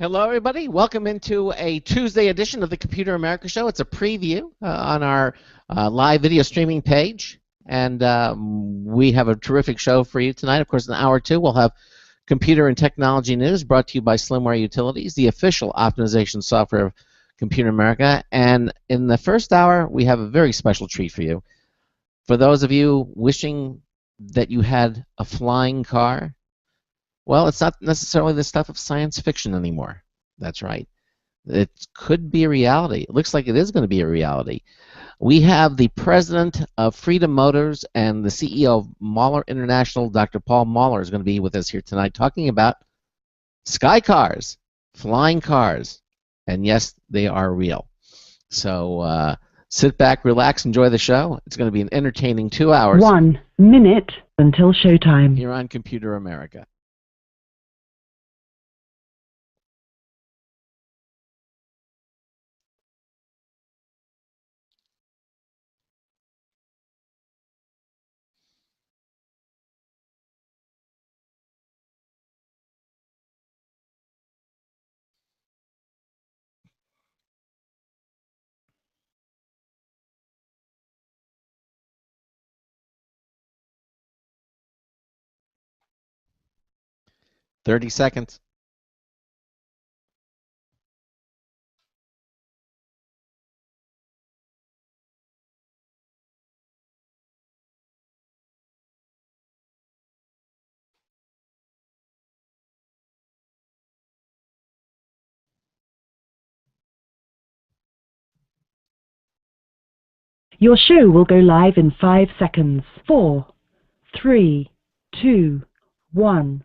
Hello, everybody. Welcome into a Tuesday edition of the Computer America Show. It's a preview on our live video streaming page, and we have a terrific show for you tonight. Of course, in hour two, we'll have computer and technology news brought to you by Slimware Utilities, the official optimization software of Computer America. And in the first hour, we have a very special treat for you. For those of you wishing that you had a flying car, well, it's not necessarily the stuff of science fiction anymore. That's right. It could be a reality. It looks like it is going to be a reality. We have the president of Freedom Motors and the CEO of Moller International, Dr. Paul Moller, is going to be with us here tonight talking about sky cars, flying cars, and yes, they are real. So sit back, relax, enjoy the show. It's going to be an entertaining 2 hours. 1 minute until showtime. Here on Computer America. Thirty seconds. Your show will go live in 5 seconds. 4, 3, 2, 1.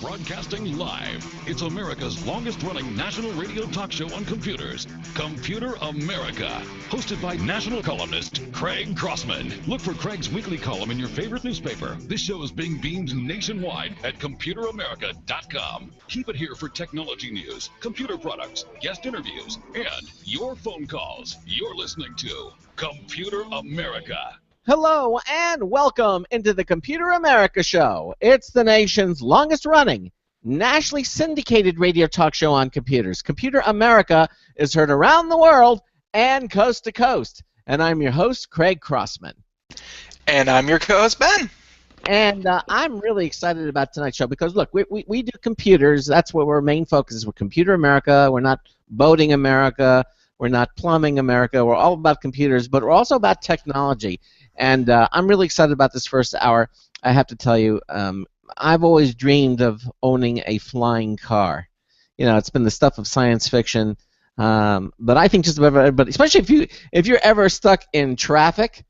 Broadcasting live, it's America's longest-running national radio talk show on computers, Computer America, hosted by national columnist Craig Crossman. Look for Craig's weekly column in your favorite newspaper. This show is being beamed nationwide at ComputerAmerica.com. Keep it here for technology news, computer products, guest interviews, and your phone calls. You're listening to Computer America. Hello and welcome into the Computer America Show. It's the nation's longest-running, nationally syndicated radio talk show on computers. Computer America is heard around the world and coast to coast. And I'm your host, Craig Crossman. And I'm your co-host, Ben. And I'm really excited about tonight's show because, look, we do computers. That's what our main focus is. We're Computer America. We're not Boating America. We're not Plumbing America. We're all about computers, but we're also about technology. And I'm really excited about this first hour. I have to tell you, I've always dreamed of owning a flying car. You know, it's been the stuff of science fiction. But I think just about everybody, especially if you're ever stuck in traffic,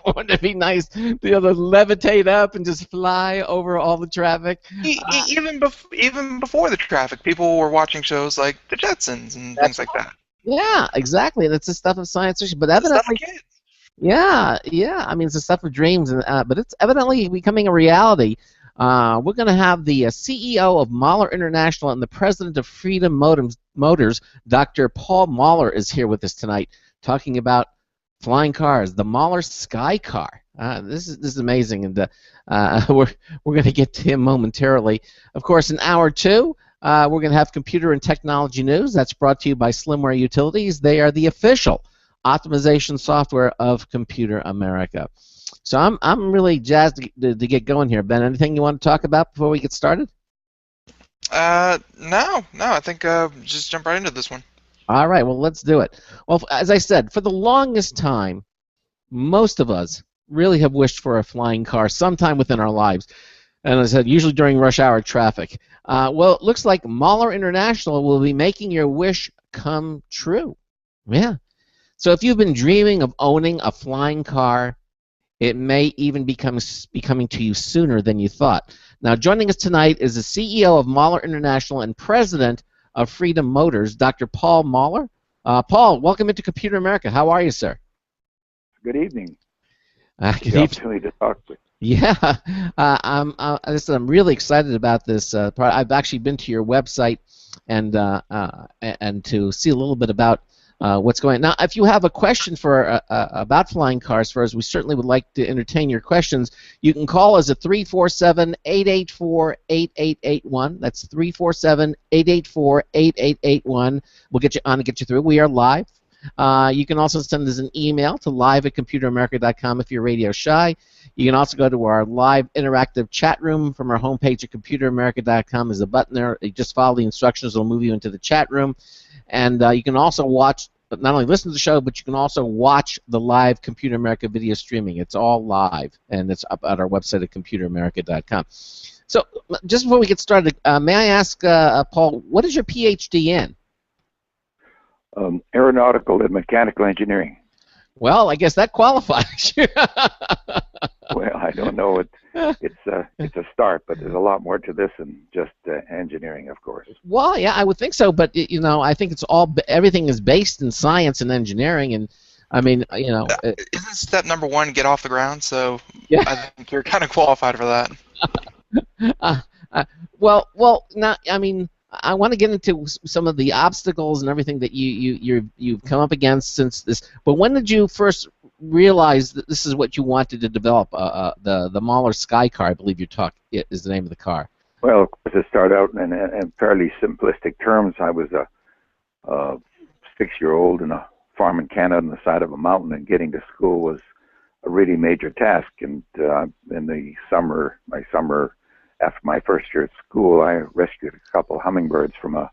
wouldn't it be nice to be able to levitate up and just fly over all the traffic? Even before the traffic, people were watching shows like The Jetsons and things like that. Yeah, exactly. That's the stuff of science fiction. But evidently, yeah. I mean, it's the stuff of dreams, but it's evidently becoming a reality. We're going to have the CEO of Moller International and the president of Freedom Motors, Dr. Paul Moller, is here with us tonight, talking about flying cars, the Moller Sky Car. This is amazing, and we're going to get to him momentarily. Of course, in hour two, we're going to have computer and technology news. That's brought to you by Slimware Utilities. They are the official optimization software of Computer America. So I'm really jazzed to get going here. Ben, anything you want to talk about before we get started? No. I think just jump right into this one. All right, well, let's do it. Well, as I said, for the longest time, most of us really have wished for a flying car sometime within our lives. And as I said, usually during rush hour traffic. Well, it looks like Moller International will be making your wish come true. Yeah. So if you've been dreaming of owning a flying car, it may even be coming to you sooner than you thought. Now, joining us tonight is the CEO of Moller International and president of Freedom Motors, Dr. Paul Moller. Paul, welcome into Computer America. How are you, sir? Good evening. Good the opportunity to talk with. Yeah, I'm really excited about this. I've actually been to your website and to see a little bit about what's going on. Now, if you have a question for about flying cars for us, we certainly would like to entertain your questions. You can call us at 347-884-8881. That's 347-884-8881. We'll get you on and get you through. We are live. You can also send us an email to live@computeramerica.com if you're radio shy. You can also go to our live interactive chat room from our homepage at computeramerica.com. There's a button there. You just follow the instructions. It'll move you into the chat room. And you can also watch, not only listen to the show, but you can also watch the live Computer America video streaming. It's all live, and it's up at our website at computeramerica.com. So just before we get started, may I ask, Paul, what is your PhD in? Aeronautical and mechanical engineering. Well, I guess that qualifies you. Well, I don't know. It's a start, but there's a lot more to this than just engineering, of course. Well, yeah, I would think so, but you know, I think it's everything is based in science and engineering, and I mean, you know, isn't step number one get off the ground? So yeah. I think you're kind of qualified for that. Well, now, I mean, I want to get into some of the obstacles and everything that you've come up against since this. But when did you first realize that this is what you wanted to develop? The Moller Sky Car, I believe is the name of the car. Well, of course, to start out in fairly simplistic terms, I was a 6-year-old in a farm in Canada on the side of a mountain, and getting to school was a really major task. And in the summer, after my first year at school, I rescued a couple hummingbirds from a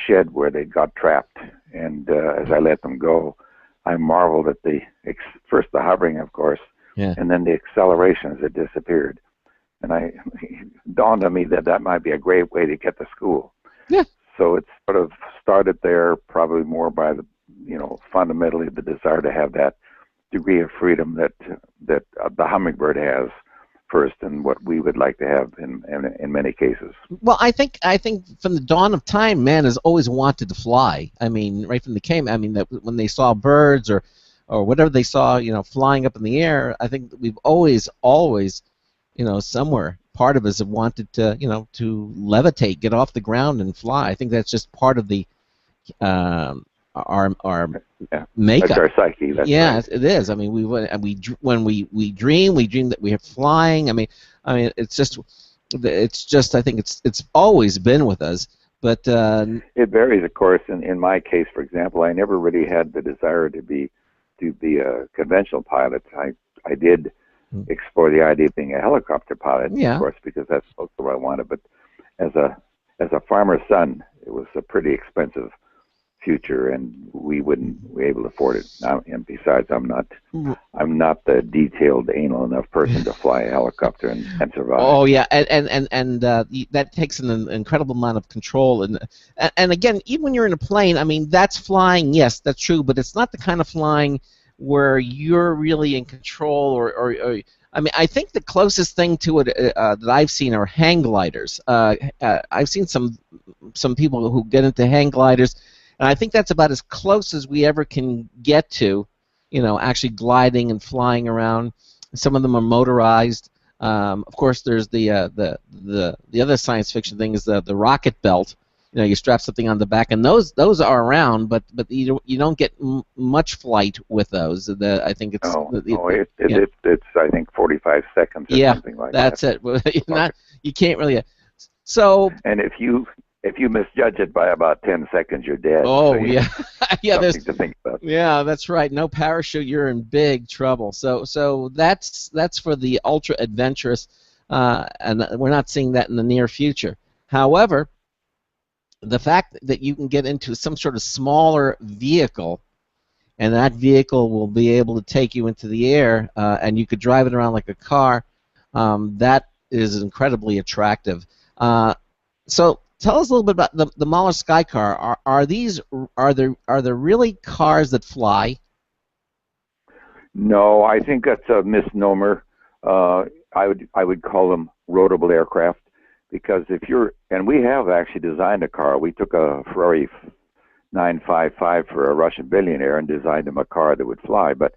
shed where they got trapped. And as I let them go, I marveled at first the hovering, of course, yeah, and then the acceleration as it disappeared. And it dawned on me that might be a great way to get to school. Yeah. So it sort of started there, probably more by fundamentally the desire to have that degree of freedom that the hummingbird has first, and what we would like to have in many cases. Well, I think from the dawn of time, man has always wanted to fly. I mean, right from the came. I mean, that when they saw birds or whatever they saw, flying up in the air, I think that we've always, somewhere part of us have wanted to, to levitate, get off the ground and fly. I think that's just part of the our makeup. That's our psyche. That's right. It is. I mean, when we dream that we are flying. I mean, it's just. I think it's always been with us. But it varies, of course. In my case, for example, I never really had the desire to be a conventional pilot. I did explore the idea of being a helicopter pilot, of course, because that's what I wanted. But as a farmer's son, it was a pretty expensive future, and we wouldn't be able to afford it. And besides, I'm not the detailed, anal enough person to fly a helicopter and survive. Oh yeah, and that takes an incredible amount of control. And again, even when you're in a plane, I mean, that's flying. Yes, that's true, but it's not the kind of flying where you're really in control. Or I mean, I think the closest thing to it that I've seen are hang gliders. I've seen some people who get into hang gliders. And I think that's about as close as we ever can get to, actually gliding and flying around. Some of them are motorized. Of course, there's the other science fiction thing is the rocket belt. You strap something on the back, and those are around, but you don't get much flight with those. I think it's it's I think 45 seconds or something like that. That's it. You can't really. So. And if you misjudge it by about 10 seconds, you're dead. Oh, so yeah. Yeah, something to think about. Yeah, that's right. No parachute, you're in big trouble. So that's for the ultra adventurous, and we're not seeing that in the near future. However, the fact that you can get into some sort of smaller vehicle, and that vehicle will be able to take you into the air, and you could drive it around like a car, that is incredibly attractive. So tell us a little bit about the Moller Sky Car. Are there really cars that fly? No, I think that's a misnomer. I would call them roadable aircraft, because and we have actually designed a car. We took a Ferrari 955 for a Russian billionaire and designed him a car that would fly, but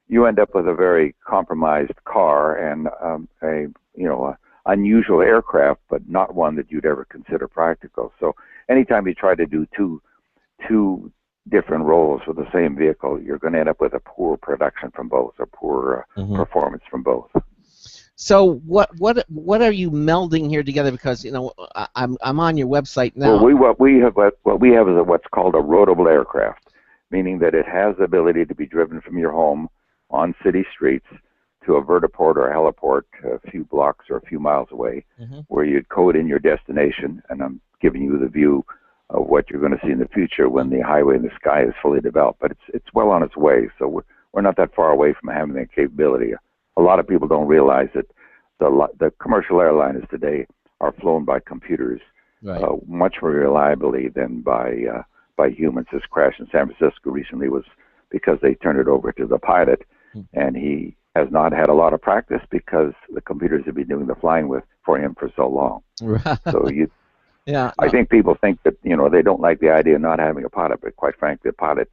you end up with a very compromised car and a unusual aircraft, but not one that you'd ever consider practical. So anytime you try to do two different roles for the same vehicle, you're going to end up with a poor production from both, or poor performance from both. So what are you melding here together? Because I'm on your website now. Well, what we have is what's called a roadable aircraft, meaning that it has the ability to be driven from your home on city streets to a vertiport or a heliport a few blocks or a few miles away, where you'd code in your destination, and I'm giving you the view of what you're going to see in the future when the highway in the sky is fully developed. But it's well on its way, so we're not that far away from having that capability. A lot of people don't realize that the commercial airliners today are flown by computers much more reliably than by humans. This crash in San Francisco recently was because they turned it over to the pilot, and he has not had a lot of practice because the computers have been doing the flying for him for so long. So I think people think that they don't like the idea of not having a pilot, but quite frankly, a pilot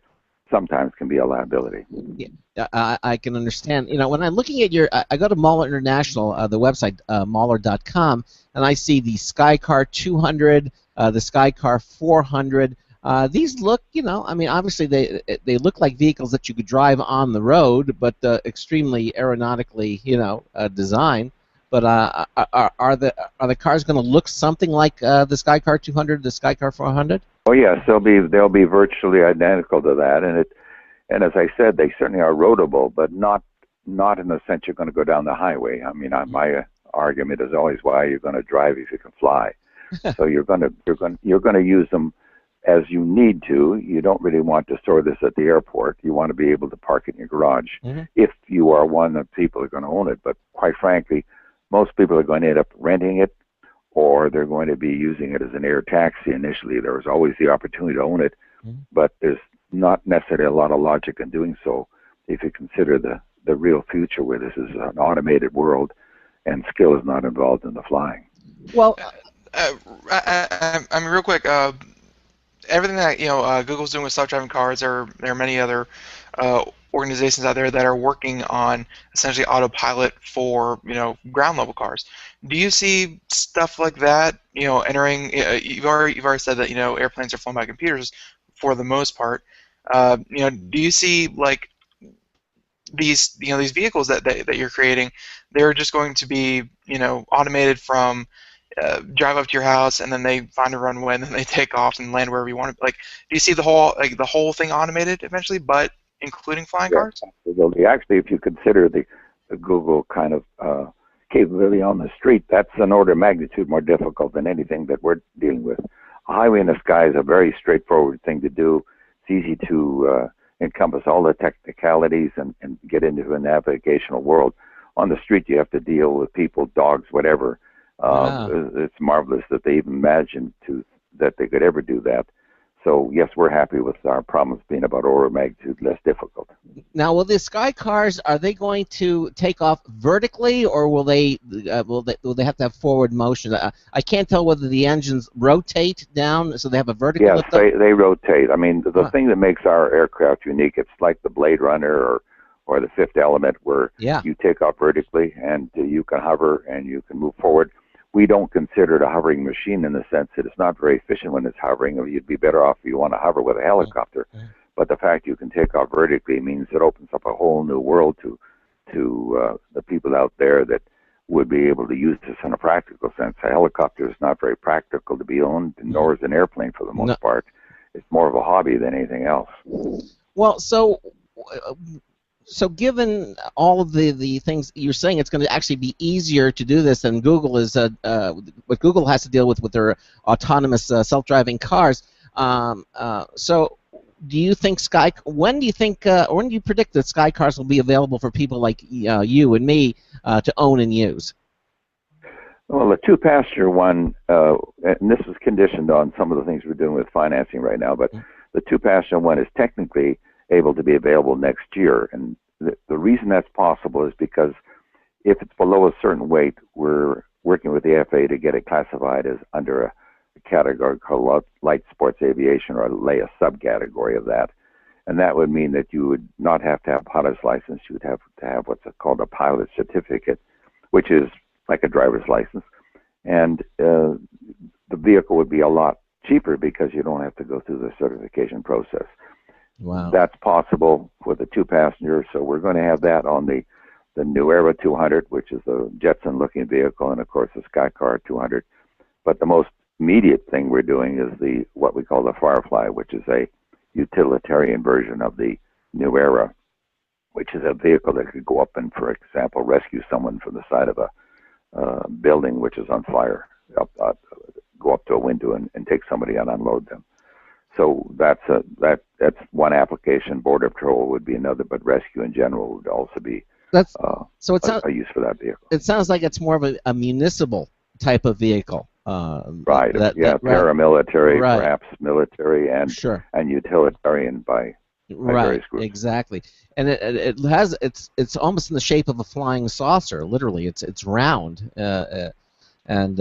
sometimes can be a liability. Yeah, I can understand. When I'm looking at I go to Moller International, the website, Moller.com, and I see the Skycar 200, the Skycar 400. These look, obviously they look like vehicles that you could drive on the road, but extremely aeronautically, designed. But are the cars going to look something like the Skycar 200, the Skycar 400? Oh yes, they'll be virtually identical to that, and as I said, they certainly are roadable, but not in the sense you're going to go down the highway. I mean, my argument is always why you're going to drive if you can fly. So you're going to use them as you need to. You don't really want to store this at the airport. You want to be able to park it in your garage if you are one of the people who are going to own it. But quite frankly, most people are going to end up renting it, or they're going to be using it as an air taxi initially. There was always the opportunity to own it, but there's not necessarily a lot of logic in doing so if you consider the real future where this is an automated world and skill is not involved in the flying. Well, I mean, real quick, everything that Google's doing with self-driving cars, there are many other organizations out there that are working on essentially autopilot for ground level cars. Do you see stuff like that entering? You've already said that airplanes are flown by computers for the most part. Do you see like these these vehicles that you're creating? They're just going to be automated from drive up to your house, and then they find a runway, and then they take off and land wherever you want. Like, do you see the whole thing automated eventually, but including flying cars? Absolutely. Actually, if you consider the Google kind of capability on the street, that's an order of magnitude more difficult than anything that we're dealing with. A highway in the sky is a very straightforward thing to do. It's easy to encompass all the technicalities and get into a navigational world. On the street, you have to deal with people, dogs, whatever. It's marvelous that they even imagined that they could ever do that. So yes, we're happy with our problems being about order of magnitude less difficult. Now, will the Sky Cars, are they going to take off vertically, or will they have to have forward motion? I can't tell whether the engines rotate down, so they have a vertical. Yes, they rotate. I mean, the thing that makes our aircraft unique, it's like the Blade Runner or the Fifth Element, where you take off vertically and you can hover and you can move forward. We don't consider it a hovering machine in the sense that it's not very efficient when it's hovering. You'd be better off if you want to hover with a helicopter. But the fact you can take off vertically means it opens up a whole new world to the people out there that would be able to use this in a practical sense. A helicopter is not very practical to be owned, nor is an airplane for the most part. It's more of a hobby than anything else. Well, so given all of the things you're saying, it's going to actually be easier to do this than Google is. What Google has to deal with their autonomous self-driving cars. So, do you think when do you predict that Sky Cars will be available for people like you and me to own and use? Well, the two-passenger one, and this is conditioned on some of the things we're doing with financing right now, but the two-passenger one is technically able to be available next year. And the reason that's possible is because if it's below a certain weight, we're working with the FAA to get it classified as under a category called light sports aviation, or lay a subcategory of that. And that would mean that you would not have to have a pilot's license. You would have to have what's called a pilot certificate, which is like a driver's license. And the vehicle would be a lot cheaper because you don't have to go through the certification process. Wow. That's possible with a 2-passenger. So we're going to have that on the New Era 200, which is a Jetson-looking vehicle, and of course the Skycar 200. But the most immediate thing we're doing is what we call the Firefly, which is a utilitarian version of the New Era, which is a vehicle that could go up and, for example, rescue someone from the side of a building which is on fire, go up to a window and take somebody and unload them. So that's one application. Border Patrol would be another, but rescue in general would also be so it's a use for that vehicle. It sounds like it's more of a municipal type of vehicle. Right. Paramilitary, right. Perhaps military, and sure. and utilitarian by various groups. Exactly. And it's almost in the shape of a flying saucer. Literally, it's round. Well, that's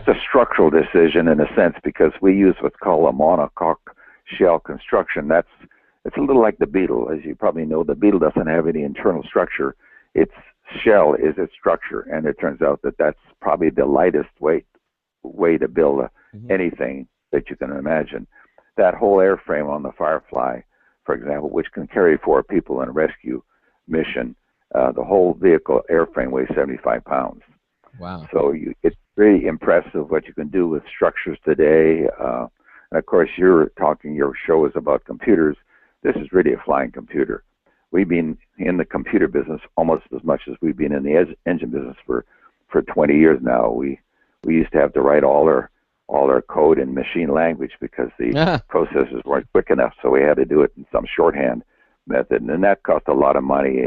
a structural decision in a sense, because we use what's called a monocoque shell construction. It's a little like the Beetle. As you probably know, the Beetle doesn't have any internal structure. Its shell is its structure, and it turns out that that's probably the lightest way to build anything that you can imagine. That whole airframe on the Firefly, for example, which can carry 4 people in a rescue mission, the whole vehicle airframe weighs 75 pounds. Wow. So it's really impressive what you can do with structures today. And of course, your show is about computers. This is really a flying computer. We've been in the computer business almost as much as we've been in the engine business for 20 years now. We used to have to write all our code in machine language because the processors weren't quick enough, so we had to do it in some shorthand method, and that cost a lot of money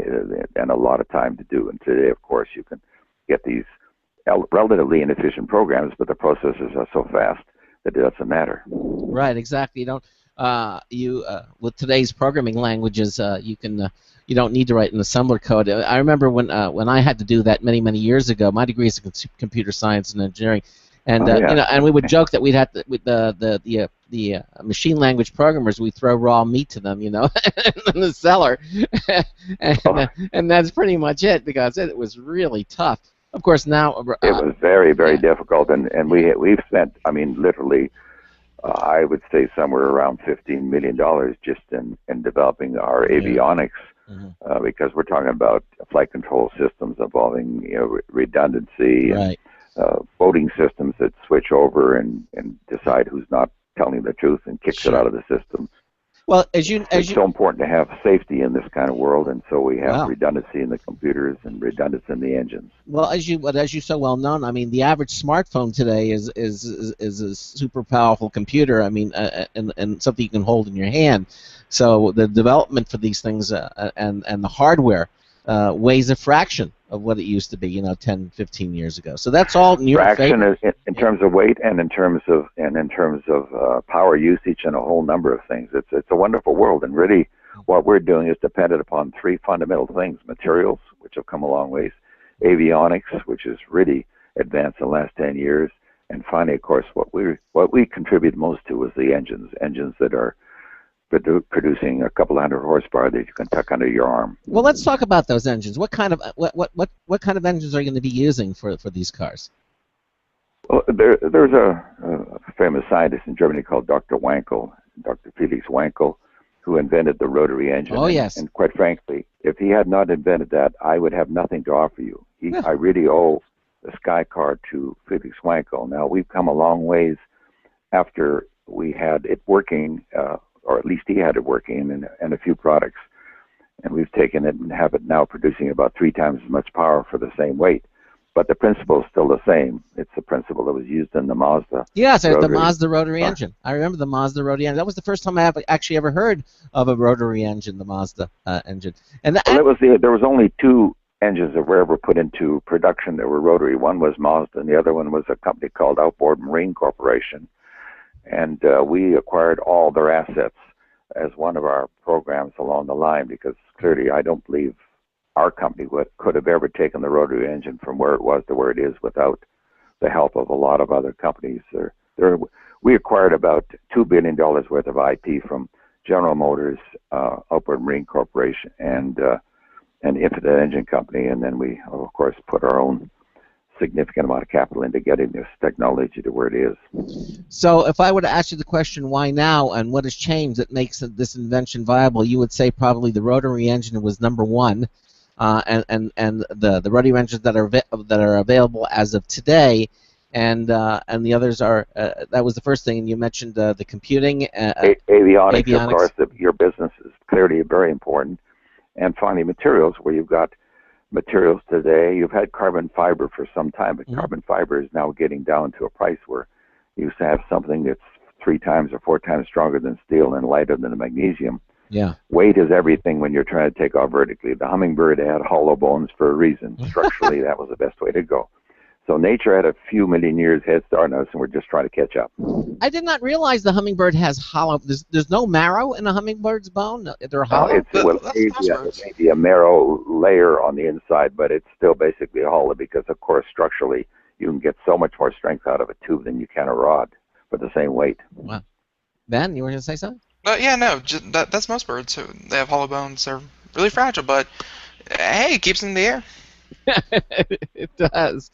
and a lot of time to do. And today, of course, you can get these relatively inefficient programs, but the processors are so fast that it doesn't matter. Right, exactly. You don't with today's programming languages, you don't need to write an assembler code. I remember when I had to do that many years ago. My degree is in computer science and engineering, and and we would joke that we'd have to, with the machine language programmers, we throw raw meat to them, in the cellar, and that's pretty much it, because it was really tough. Of course, now it was very difficult, and we've spent, literally, I would say somewhere around $15 million just in developing our avionics, because we're talking about flight control systems involving redundancy, right. and voting systems that switch over and decide who's not telling the truth and kicks it out of the system. Well, it's so important to have safety in this kind of world, and so we have redundancy in the computers and redundancy in the engines. Well, as you so well know, the average smartphone today is a super powerful computer. And something you can hold in your hand. So the development for these things and the hardware weighs a fraction of what it used to be, 10, 15 years ago. So that's all in your favor. In terms of weight and in terms of power usage and a whole number of things. It's a wonderful world, and really what we're doing is dependent upon 3 fundamental things: materials, which have come a long ways; avionics, which has really advanced in the last 10 years; and finally, of course, what we contribute most to is the engines that are producing a couple hundred horsepower that you can tuck under your arm. Well, let's talk about those engines. What kind of engines are you going to be using for these cars? Well, there's a famous scientist in Germany called Dr. Felix Wankel, who invented the rotary engine. Oh, yes. And quite frankly, if he had not invented that, I would have nothing to offer you. I really owe the Skycar to Felix Wankel. Now, we've come a long ways after we had it working, or at least he had it working, and a few products. And we've taken it and have it now producing about 3 times as much power for the same weight. But the principle is still the same. It's the principle that was used in the Mazda. Yes, the Mazda rotary engine. I remember the Mazda rotary engine. That was the first time I actually ever heard of a rotary engine, the Mazda engine. And there was only 2 engines that were ever put into production that were rotary. One was Mazda, and the other one was a company called Outboard Marine Corporation. And we acquired all their assets as one of our programs along the line, because clearly I don't believe our company could have ever taken the rotary engine from where it was to where it is without the help of a lot of other companies. We acquired about $2 billion worth of IP from General Motors, Outboard Marine Corporation, and Infinite Engine Company, and then we, of course, put our own significant amount of capital into getting this technology to where it is. So if I were to ask you the question, why now, and what has changed that makes this invention viable, you would say probably the rotary engine was number one, and the rotary engines that are available as of today, and the others are that was the first thing. And you mentioned the computing, avionics, of course. Your business is clearly very important, and finally materials, where you've got materials today. You've had carbon fiber for some time, but carbon fiber is now getting down to a price where you used to have something that's 3 times or 4 times stronger than steel and lighter than the magnesium. Yeah. Weight is everything when you're trying to take off vertically. The hummingbird had hollow bones for a reason. Structurally, that was the best way to go. So nature had a few million years head start on us, and we're just trying to catch up. I did not realize the hummingbird has hollow. There's no marrow in a hummingbird's bone. They're hollow. It may be a marrow layer on the inside, but it's still basically hollow because, of course, structurally you can get so much more strength out of a tube than you can a rod for the same weight. Wow. Ben, you were going to say something? Yeah, no, that's most birds. So they have hollow bones. They're really fragile, but hey, it keeps them in the air. It does.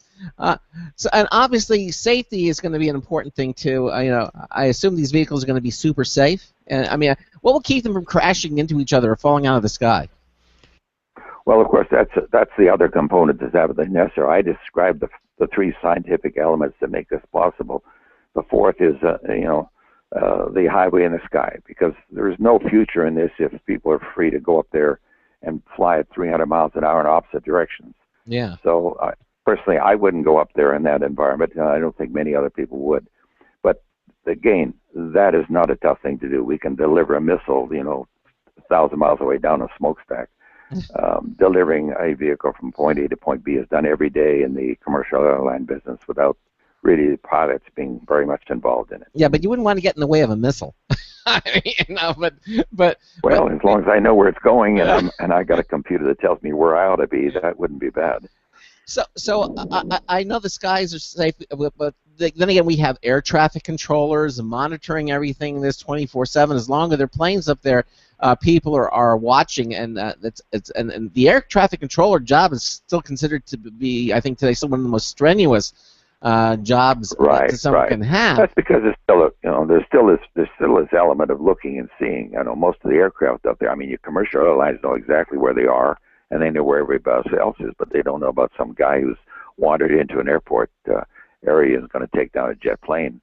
So, and obviously, safety is going to be an important thing too. I assume these vehicles are going to be super safe. And I mean, what will keep them from crashing into each other or falling out of the sky? Well, of course, that's the other component that's absolutely necessary. I described the 3 scientific elements that make this possible. The fourth is, the highway in the sky, because there's no future in this if people are free to go up there and fly at 300 miles an hour in opposite directions. Yeah. So personally, I wouldn't go up there in that environment. I don't think many other people would. But again, that is not a tough thing to do. We can deliver a missile, 1,000 miles away down a smokestack. Delivering a vehicle from point A to point B is done every day in the commercial airline business without really pilots being very much involved in it. Yeah, but you wouldn't want to get in the way of a missile. But as long as I know where it's going and I got a computer that tells me where I ought to be, that wouldn't be bad. So I know the skies are safe, but then again, we have air traffic controllers monitoring everything this 24/7. As long as there are planes up there, people are watching, and and the air traffic controller job is still considered to be, I think today, still one of the most strenuous jobs that someone can have. That's because it's still there's still this element of looking and seeing. Most of the aircraft up there. I mean, your commercial airlines know exactly where they are, and they know where everybody else is, but they don't know about some guy who's wandered into an airport area and is going to take down a jet plane.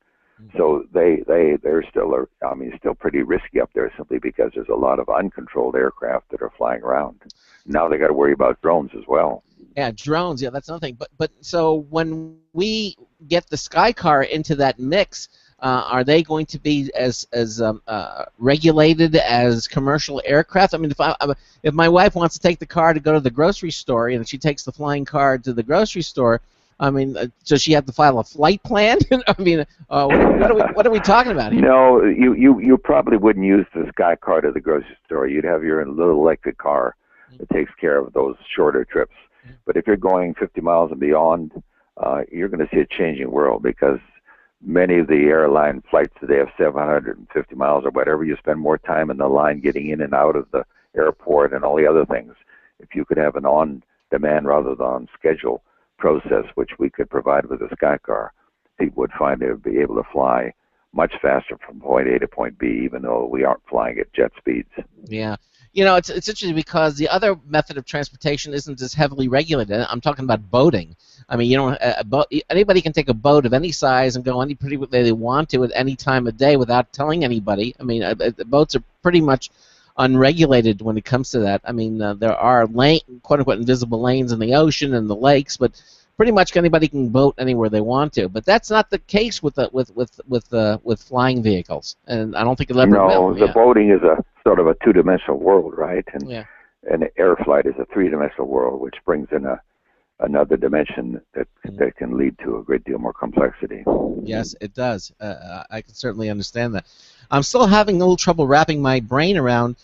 So they're still pretty risky up there, simply because there's a lot of uncontrolled aircraft that are flying around. Now they got to worry about drones as well. Yeah, drones. Yeah, that's another thing. But so when we get the Skycar into that mix, are they going to be as regulated as commercial aircraft? I mean, if my wife wants to take the car to go to the grocery store, and she takes the flying car to the grocery store, I mean, does she have to file a flight plan? I mean, what are we talking about here? No, you probably wouldn't use the Skycar to the grocery store. You'd have your little electric car that takes care of those shorter trips. But if you're going 50 miles and beyond, you're going to see a changing world, because many of the airline flights today have 750 miles or whatever. You spend more time in the line getting in and out of the airport and all the other things. If you could have an on-demand rather than on-schedule process, which we could provide with the Skycar, people would find they would be able to fly much faster from point A to point B, even though we aren't flying at jet speeds. Yeah. It's interesting because the other method of transportation isn't as heavily regulated. I'm talking about boating. I mean, anybody can take a boat of any size and go any pretty way they want to at any time of day without telling anybody. I mean, boats are pretty much unregulated when it comes to that. I mean, there are quote-unquote invisible lanes in the ocean and the lakes, but pretty much anybody can boat anywhere they want to. But that's not the case with flying vehicles, and I don't think it'll ever will. No, the boating is a sort of a two-dimensional world, right? And air flight is a three-dimensional world, which brings in another dimension that can lead to a great deal more complexity. Yes, it does. I can certainly understand that. I'm still having a little trouble wrapping my brain around,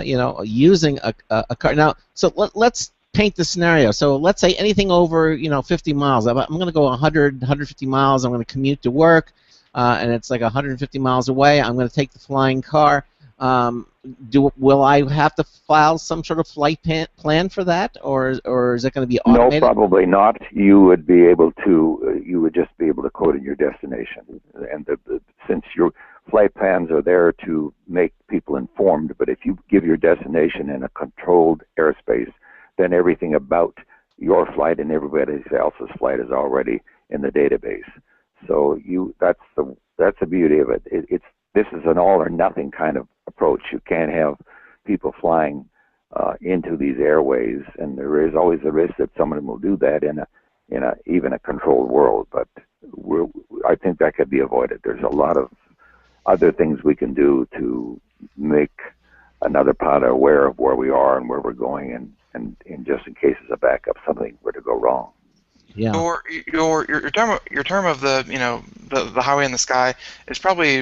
using a car. Now, so let's paint the scenario. So let's say anything over, 50 miles. I'm going to go 100, 150 miles. I'm going to commute to work, and it's like 150 miles away. I'm going to take the flying car. Um, will I have to file some sort of flight plan for that, or is it going to be automated? No, probably not. You would be able to. You would just be able to code in your destination, and since your flight plans are there to make people informed, but if you give your destination in a controlled airspace, then everything about your flight and everybody else's flight is already in the database. So that's the beauty of it. This is an all or nothing kind of approach. You can't have people flying into these airways, and there is always a risk that someone will do that in even a controlled world. But I think that could be avoided. There's a lot of other things we can do to make another pilot aware of where we are and where we're going, and just in case as a backup, something were to go wrong. Yeah. Your term of the highway in the sky is probably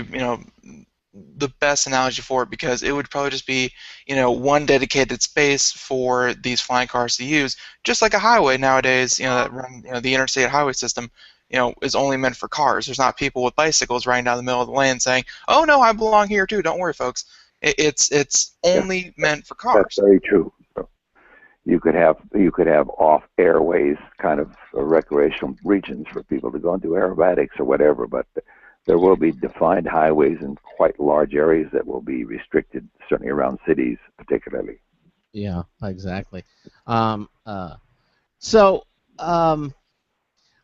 the best analogy for it, because it would probably just be one dedicated space for these flying cars to use, just like a highway nowadays. That run the interstate highway system is only meant for cars. There's not people with bicycles riding down the middle of the lane saying, "Oh no, I belong here too. Don't worry, folks." It's only meant for cars. That's very true. You could have off airways kind of recreational regions for people to go into aerobatics or whatever, but there will be defined highways in quite large areas that will be restricted, certainly around cities particularly. Yeah, exactly.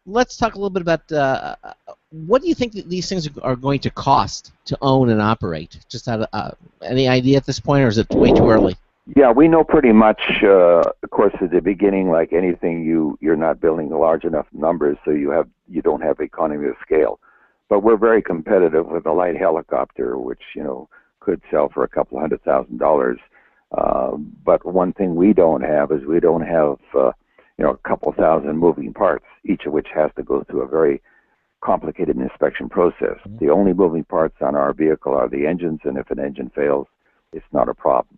Let's talk a little bit about what do you think that these things are going to cost to own and operate? Just have any idea at this point, or is it way too early? Yeah, we know pretty much. Of course, at the beginning, like anything, you're not building large enough numbers, so you don't have economy of scale. But we're very competitive with a light helicopter, which could sell for a couple $100,000. But one thing we don't have is we don't have a couple thousand moving parts, each of which has to go through a very complicated inspection process. Mm-hmm. The only moving parts on our vehicle are the engines, and if an engine fails, it's not a problem.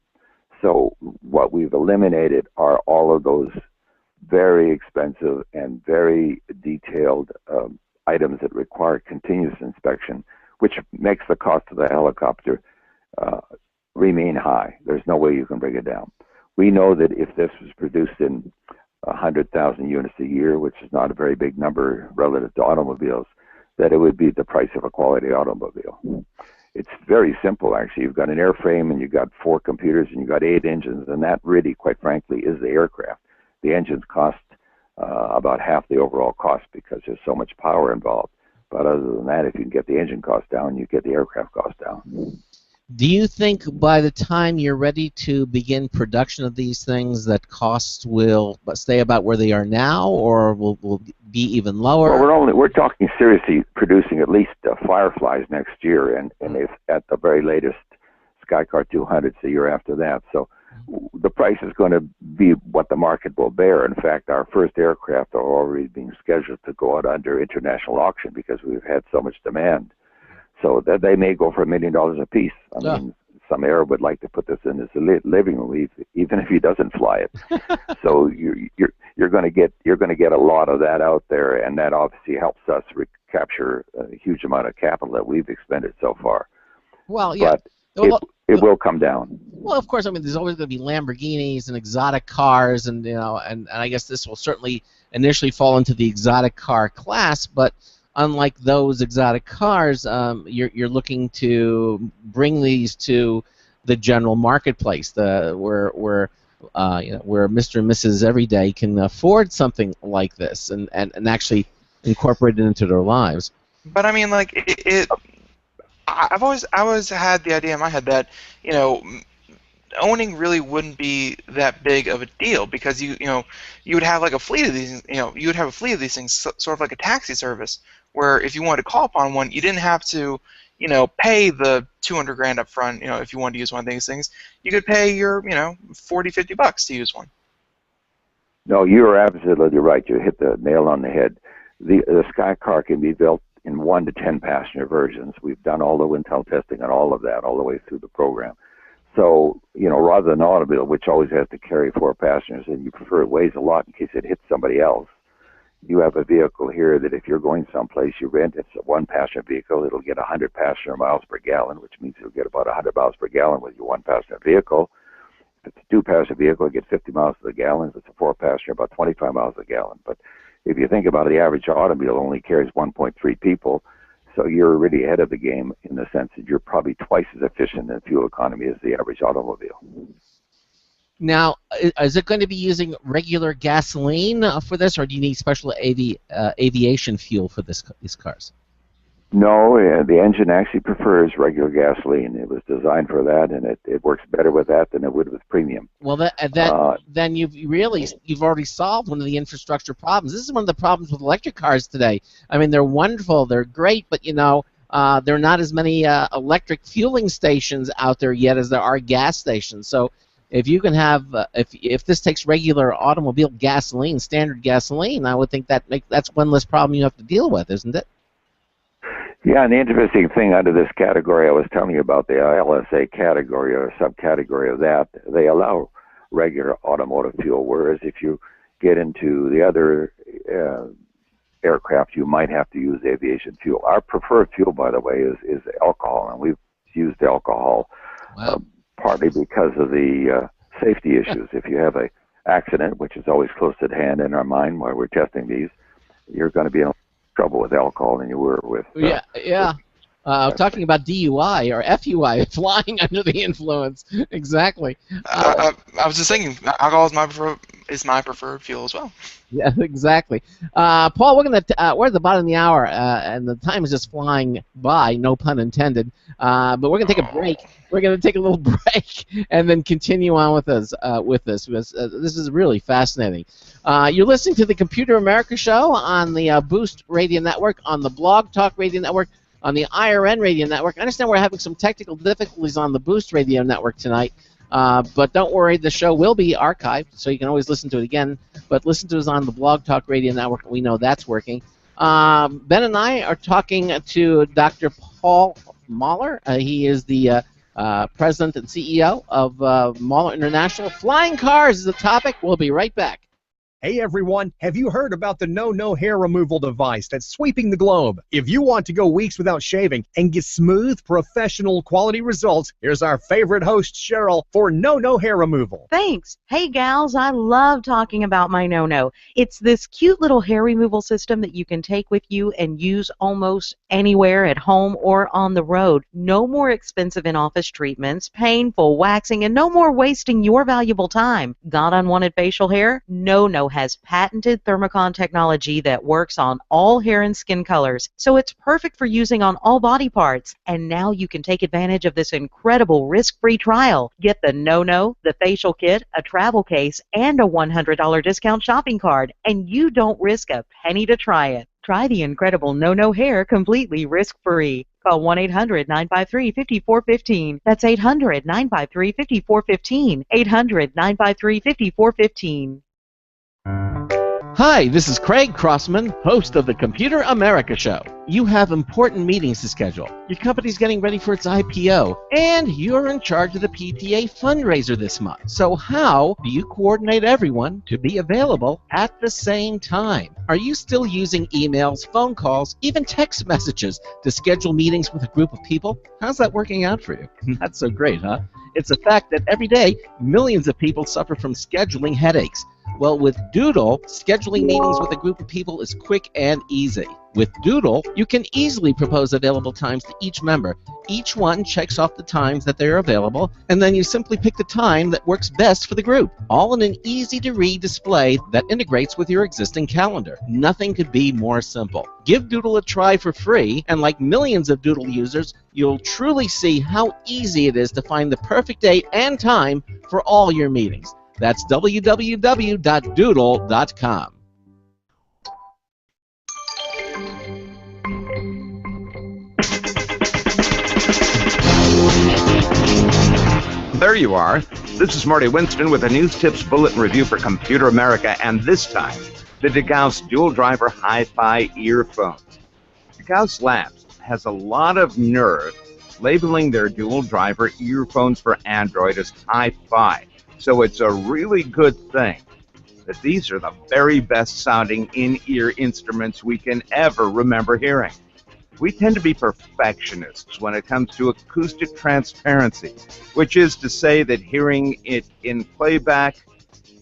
So what we've eliminated are all of those very expensive and very detailed items that require continuous inspection, which makes the cost of the helicopter remain high. There's no way you can bring it down. We know that if this was produced in 100,000 units a year, which is not a very big number relative to automobiles, that it would be the price of a quality automobile. It's very simple, actually. You've got an airframe, and you've got 4 computers, and you've got 8 engines, and that really, quite frankly, is the aircraft. The engines cost about half the overall cost because there's so much power involved. But other than that, if you can get the engine cost down, you get the aircraft cost down. Do you think by the time you're ready to begin production of these things that costs will stay about where they are now, or will be even lower? Well, we're talking seriously producing at least Fireflies next year, and if at the very latest Skycar 200s the year after that. So the price is going to be what the market will bear. In fact, our first aircraft are already being scheduled to go out under international auction because we've had so much demand. So that they may go for $1 million a piece. I mean, some Arab would like to put this in his living room, even if he doesn't fly it. So you're going to get a lot of that out there, and that obviously helps us recapture a huge amount of capital that we've expended so far. Well, yeah. But it will come down. Well, of course. I mean, there's always going to be Lamborghinis and exotic cars, and and I guess this will certainly initially fall into the exotic car class, but unlike those exotic cars, you're looking to bring these to the general marketplace, where Mr. and Mrs. Everyday can afford something like this and actually incorporate it into their lives. But I mean, like I've always had the idea in my head that owning really wouldn't be that big of a deal, because you would have like a fleet of these, you would have a fleet of these things, sort of like a taxi service, where if you wanted to call upon one, you didn't have to pay the $200,000 up front. If you wanted to use one of these things, you could pay your $40-50 to use one. No, you're absolutely right. You hit the nail on the head. The Skycar can be built in 1 to 10 passenger versions. We've done all the wind tunnel testing and all of that all the way through the program. So, rather than an automobile, which always has to carry 4 passengers, and you prefer it weighs a lot in case it hits somebody else, you have a vehicle here that if you're going someplace, you rent, it's a one-passenger vehicle, it'll get 100 passenger miles per gallon, which means you'll get about 100 miles per gallon with your one-passenger vehicle. If it's a two-passenger vehicle, it gets 50 miles to the gallon. If it's a four-passenger, about 25 miles a gallon. But if you think about it, the average automobile only carries 1.3 people, so you're really ahead of the game in the sense that you're probably twice as efficient in fuel economy as the average automobile. Now, is it going to be using regular gasoline for this, or do you need special aviation fuel for these cars? No, the engine actually prefers regular gasoline. It was designed for that, and it works better with that than it would with premium. Well, then you've already solved one of the infrastructure problems. This is one of the problems with electric cars today. I mean, they're wonderful, they're great, but there are not as many electric fueling stations out there yet as there are gas stations. So if you can have, if this takes regular automobile gasoline, standard gasoline, I would think that's one less problem you have to deal with, isn't it? Yeah, and the interesting thing out of this category, I was telling you about the LSA category or subcategory of that, they allow regular automotive fuel, whereas if you get into the other aircraft, you might have to use aviation fuel. Our preferred fuel, by the way, is alcohol, and we've used alcohol partly because of the safety issues. If you have an accident, which is always close at hand in our mind while we're testing these, you're going to be in trouble with alcohol than you were with. Talking about DUI or FUI, flying under the influence. Exactly. I was just thinking, alcohol is my preferred fuel as well. Yeah, exactly. Paul, we're at the bottom of the hour, and the time is just flying by, no pun intended. But we're going to take a break. We're going to take a little break and then continue on with us because this is really fascinating. You're listening to the Computer America Show on the Boost Radio Network, on the Blog Talk Radio Network, on the IRN Radio Network. I understand we're having some technical difficulties on the Boost Radio Network tonight, but don't worry, the show will be archived, so you can always listen to it again. But listen to us on the Blog Talk Radio Network. We know that's working. Ben and I are talking to Dr. Paul Moller. He is the President and CEO of Moller International. Flying cars is the topic. We'll be right back. Hey everyone, have you heard about the No hair removal device that's sweeping the globe? If you want to go weeks without shaving and get smooth, professional quality results, here's our favorite host, Cheryl, for No hair removal. Thanks. Hey gals, I love talking about my No. It's this cute little hair removal system that you can take with you and use almost anywhere at home or on the road. No more expensive in-office treatments, painful waxing, and no more wasting your valuable time. Got unwanted facial hair? No has patented thermocon technology that works on all hair and skin colors, so it's perfect for using on all body parts. And now you can take advantage of this incredible risk-free trial. Get the No, the facial kit, a travel case, and a $100 discount shopping card, and you don't risk a penny to try it. Try the incredible No hair completely risk-free. Call 1-800-953-5415. That's 800-953-5415. 800-953-5415. Hi, this is Craig Crossman, host of the Computer America Show. You have important meetings to schedule. Your company's getting ready for its IPO, and you're in charge of the PPA fundraiser this month. So how do you coordinate everyone to be available at the same time? Are you still using emails, phone calls, even text messages to schedule meetings with a group of people? How's that working out for you? That's so great, huh? It's a fact that every day, millions of people suffer from scheduling headaches. Well, with Doodle, scheduling meetings with a group of people is quick and easy. With Doodle, you can easily propose available times to each member. Each one checks off the times that they're available, and then you simply pick the time that works best for the group, all in an easy-to-read display that integrates with your existing calendar. Nothing could be more simple. Give Doodle a try for free, and like millions of Doodle users, you'll truly see how easy it is to find the perfect date and time for all your meetings. That's www.doodle.com. There you are. This is Marty Winston with a News Tips Bulletin Review for Computer America, and this time, the DeGauss Dual Driver Hi-Fi earphones. DeGauss Labs has a lot of nerve labeling their dual driver earphones for Android as Hi-Fi, so it's a really good thing. that these are the very best sounding in-ear instruments we can ever remember hearing. We tend to be perfectionists when it comes to acoustic transparency, which is to say that hearing it in playback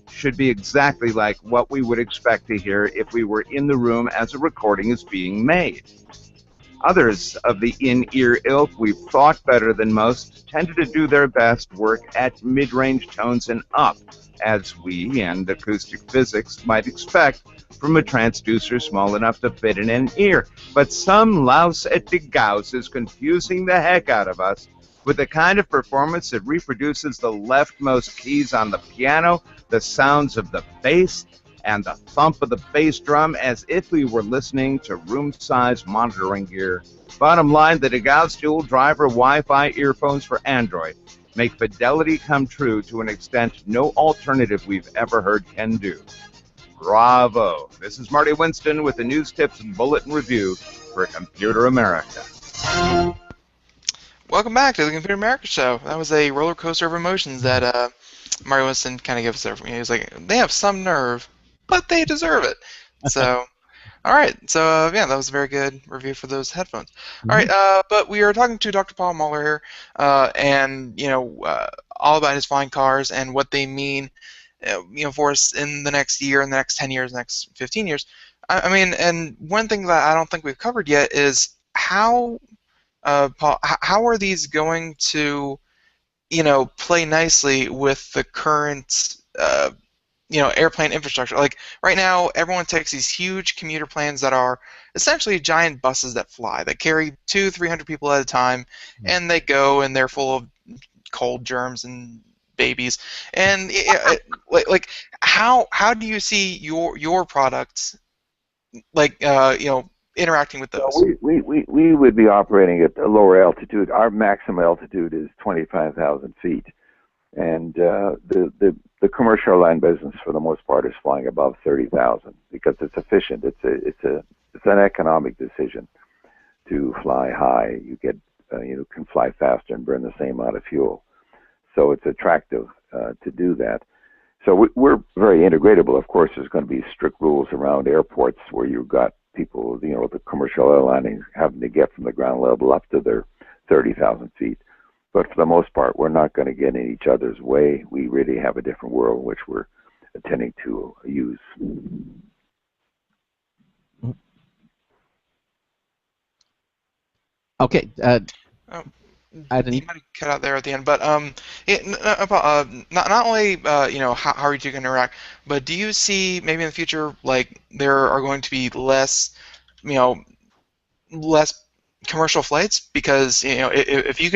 should be exactly like what we would expect to hear if we were in the room as a recording is being made. Others of the in-ear ilk we've thought better than most tended to do their best work at mid-range tones and up, as we and acoustic physics might expect from a transducer small enough to fit in an ear. But some louse at the Gauss is confusing the heck out of us with the kind of performance that reproduces the leftmost keys on the piano, the sounds of the bass, and the thump of the bass drum as if we were listening to room-size monitoring gear. Bottom line, the DeGauss dual driver Wi-Fi earphones for Android make fidelity come true to an extent no alternative we've ever heard can do. Bravo! This is Marty Winston with the News Tips and Bulletin Review for Computer America. Welcome back to the Computer America Show. That was a roller coaster of emotions that Marty Winston kind of gives us there for me. He's like, they have some nerve, but they deserve it. So, all right. So, yeah, that was a very good review for those headphones. All right, but we are talking to Dr. Paul Moller here, and, all about his flying cars and what they mean, for us in the next year, in the next 10 years, next 15 years. I mean, and one thing that I don't think we've covered yet is how, Paul, how are these going to, play nicely with the current, airplane infrastructure? Like right now, everyone takes these huge commuter planes that are essentially giant buses that fly, that carry 200-300 people at a time, and they go and they're full of cold germs and babies. And like how do you see your products interacting with those? So we would be operating at a lower altitude. Our maximum altitude is 25,000 feet, and the commercial airline business, for the most part, is flying above 30,000 because it's efficient. It's an economic decision to fly high. You get you can fly faster and burn the same amount of fuel, so it's attractive to do that. So we're very integratable. Of course, there's going to be strict rules around airports where you've got people, the commercial airlines having to get from the ground level up to their 30,000 feet. But for the most part, we're not going to get in each other's way. We really have a different world in which we're intending to use. Okay. I didn't. You might have cut out there at the end, but not only how are you two going to interact, but do you see maybe in the future like there are going to be less commercial flights because if you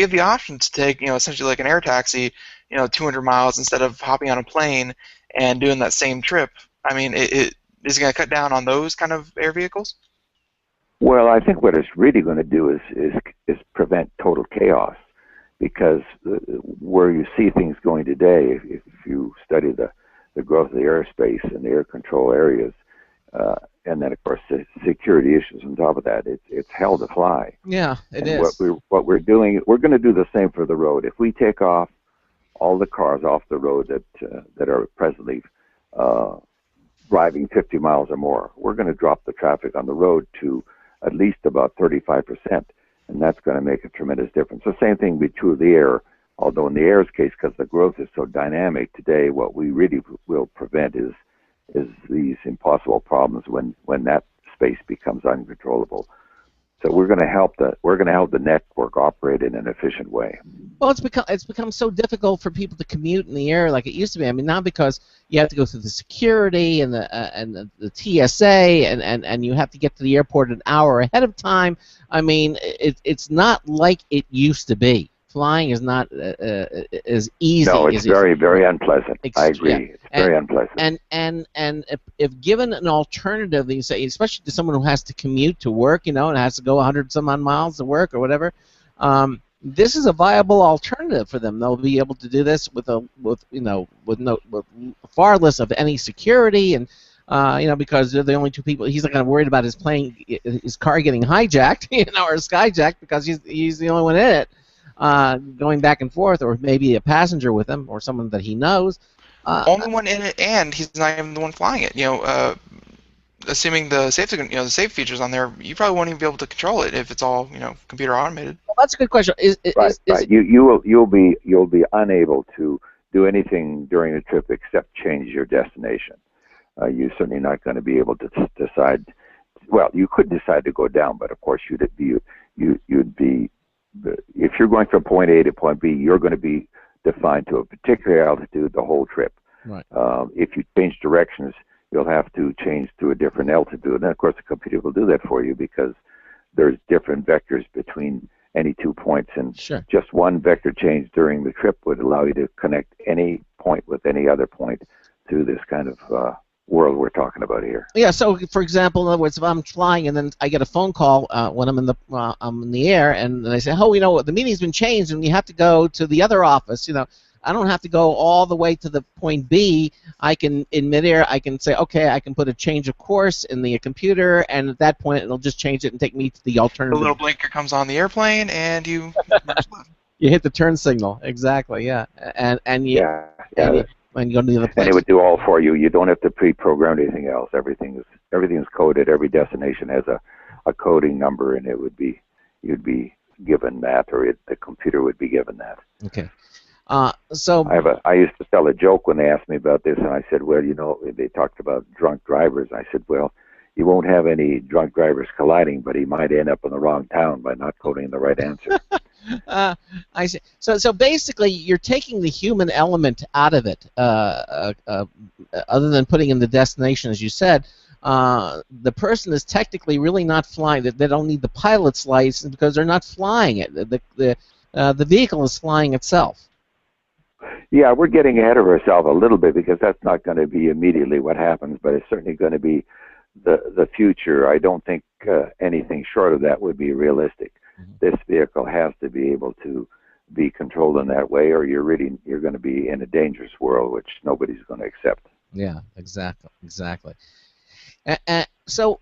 have the option to take essentially like an air taxi 200 miles instead of hopping on a plane and doing that same trip, I mean it is going to cut down on those kind of air vehicles? Well, I think what it's really going to do is prevent total chaos, because where you see things going today, if you study the growth of the airspace and the air control areas, and then of course the security issues on top of that, it's hell to fly. Yeah, it is. What we're doing, we're going to do the same for the road. If we take off all the cars off the road that are presently driving 50 miles or more, we're going to drop the traffic on the road to at least about 35%, and that's going to make a tremendous difference. The same thing will be true of the air, although in the air's case, because the growth is so dynamic today, what we really will prevent is these impossible problems when that space becomes uncontrollable. So we're going to help the network operate in an efficient way. Well, it's become so difficult for people to commute in the air like it used to be. I mean, not because you have to go through the security and the TSA and you have to get to the airport an hour ahead of time. I mean, it's not like it used to be. Flying is not as easy. No, it's very, very unpleasant. I agree. Yeah. It's very unpleasant. And if given an alternative, you say, especially to someone who has to commute to work, and has to go 100 some odd miles to work or whatever, this is a viable alternative for them. They'll be able to do this with far less of any security and. Because they're the only two people. He's not kind of worried about his car getting hijacked, or skyjacked, because he's the only one in it. Going back and forth, or maybe a passenger with him, or someone that he knows. only one in it, and he's not even the one flying it. Assuming the safety, the safe features on there, you probably won't even be able to control it if it's all, computer automated. Well, that's a good question. Right. You'll be unable to do anything during the trip except change your destination. You're certainly not going to be able to decide. Well, you could decide to go down, but of course you'd be if you're going from point A to point B, you're going to be defined to a particular altitude the whole trip. Right. If you change directions, you'll have to change to a different altitude. And of course, the computer will do that for you because there's different vectors between any 2 points, and sure. Just one vector change during the trip would allow you to connect any point with any other point through this kind of world we're talking about here. Yeah. So, for example, in other words, if I'm flying and then I get a phone call when I'm in the air, and they say, "Oh, the meeting's been changed, and you have to go to the other office." I don't have to go all the way to the point B. I can, in midair, I can say, okay, I can put a change of course in the computer, and at that point, it'll just change it and take me to the alternative. The little blinker comes on the airplane, and you. You hit the turn signal, exactly, yeah, and you. Yeah. And you go to the other place. And it would do all for you. You don't have to pre-program anything else. Everything is coded. Every destination has a coding number, and you'd be given that, or the computer would be given that. Okay. So I used to tell a joke when they asked me about this, and I said, well, they talked about drunk drivers. I said, well, you won't have any drunk drivers colliding, but he might end up in the wrong town by not coding the right answer. I see. So basically, you're taking the human element out of it, other than putting in the destination, as you said. The person is technically really not flying. They don't need the pilot's license because they're not flying it. The vehicle is flying itself. Yeah, we're getting ahead of ourselves a little bit because that's not going to be immediately what happens, but it's certainly going to be the future. I don't think anything short of that would be realistic. Mm-hmm. This vehicle has to be able to be controlled in that way, or you're going to be in a dangerous world, which nobody's going to accept. Yeah, exactly. So,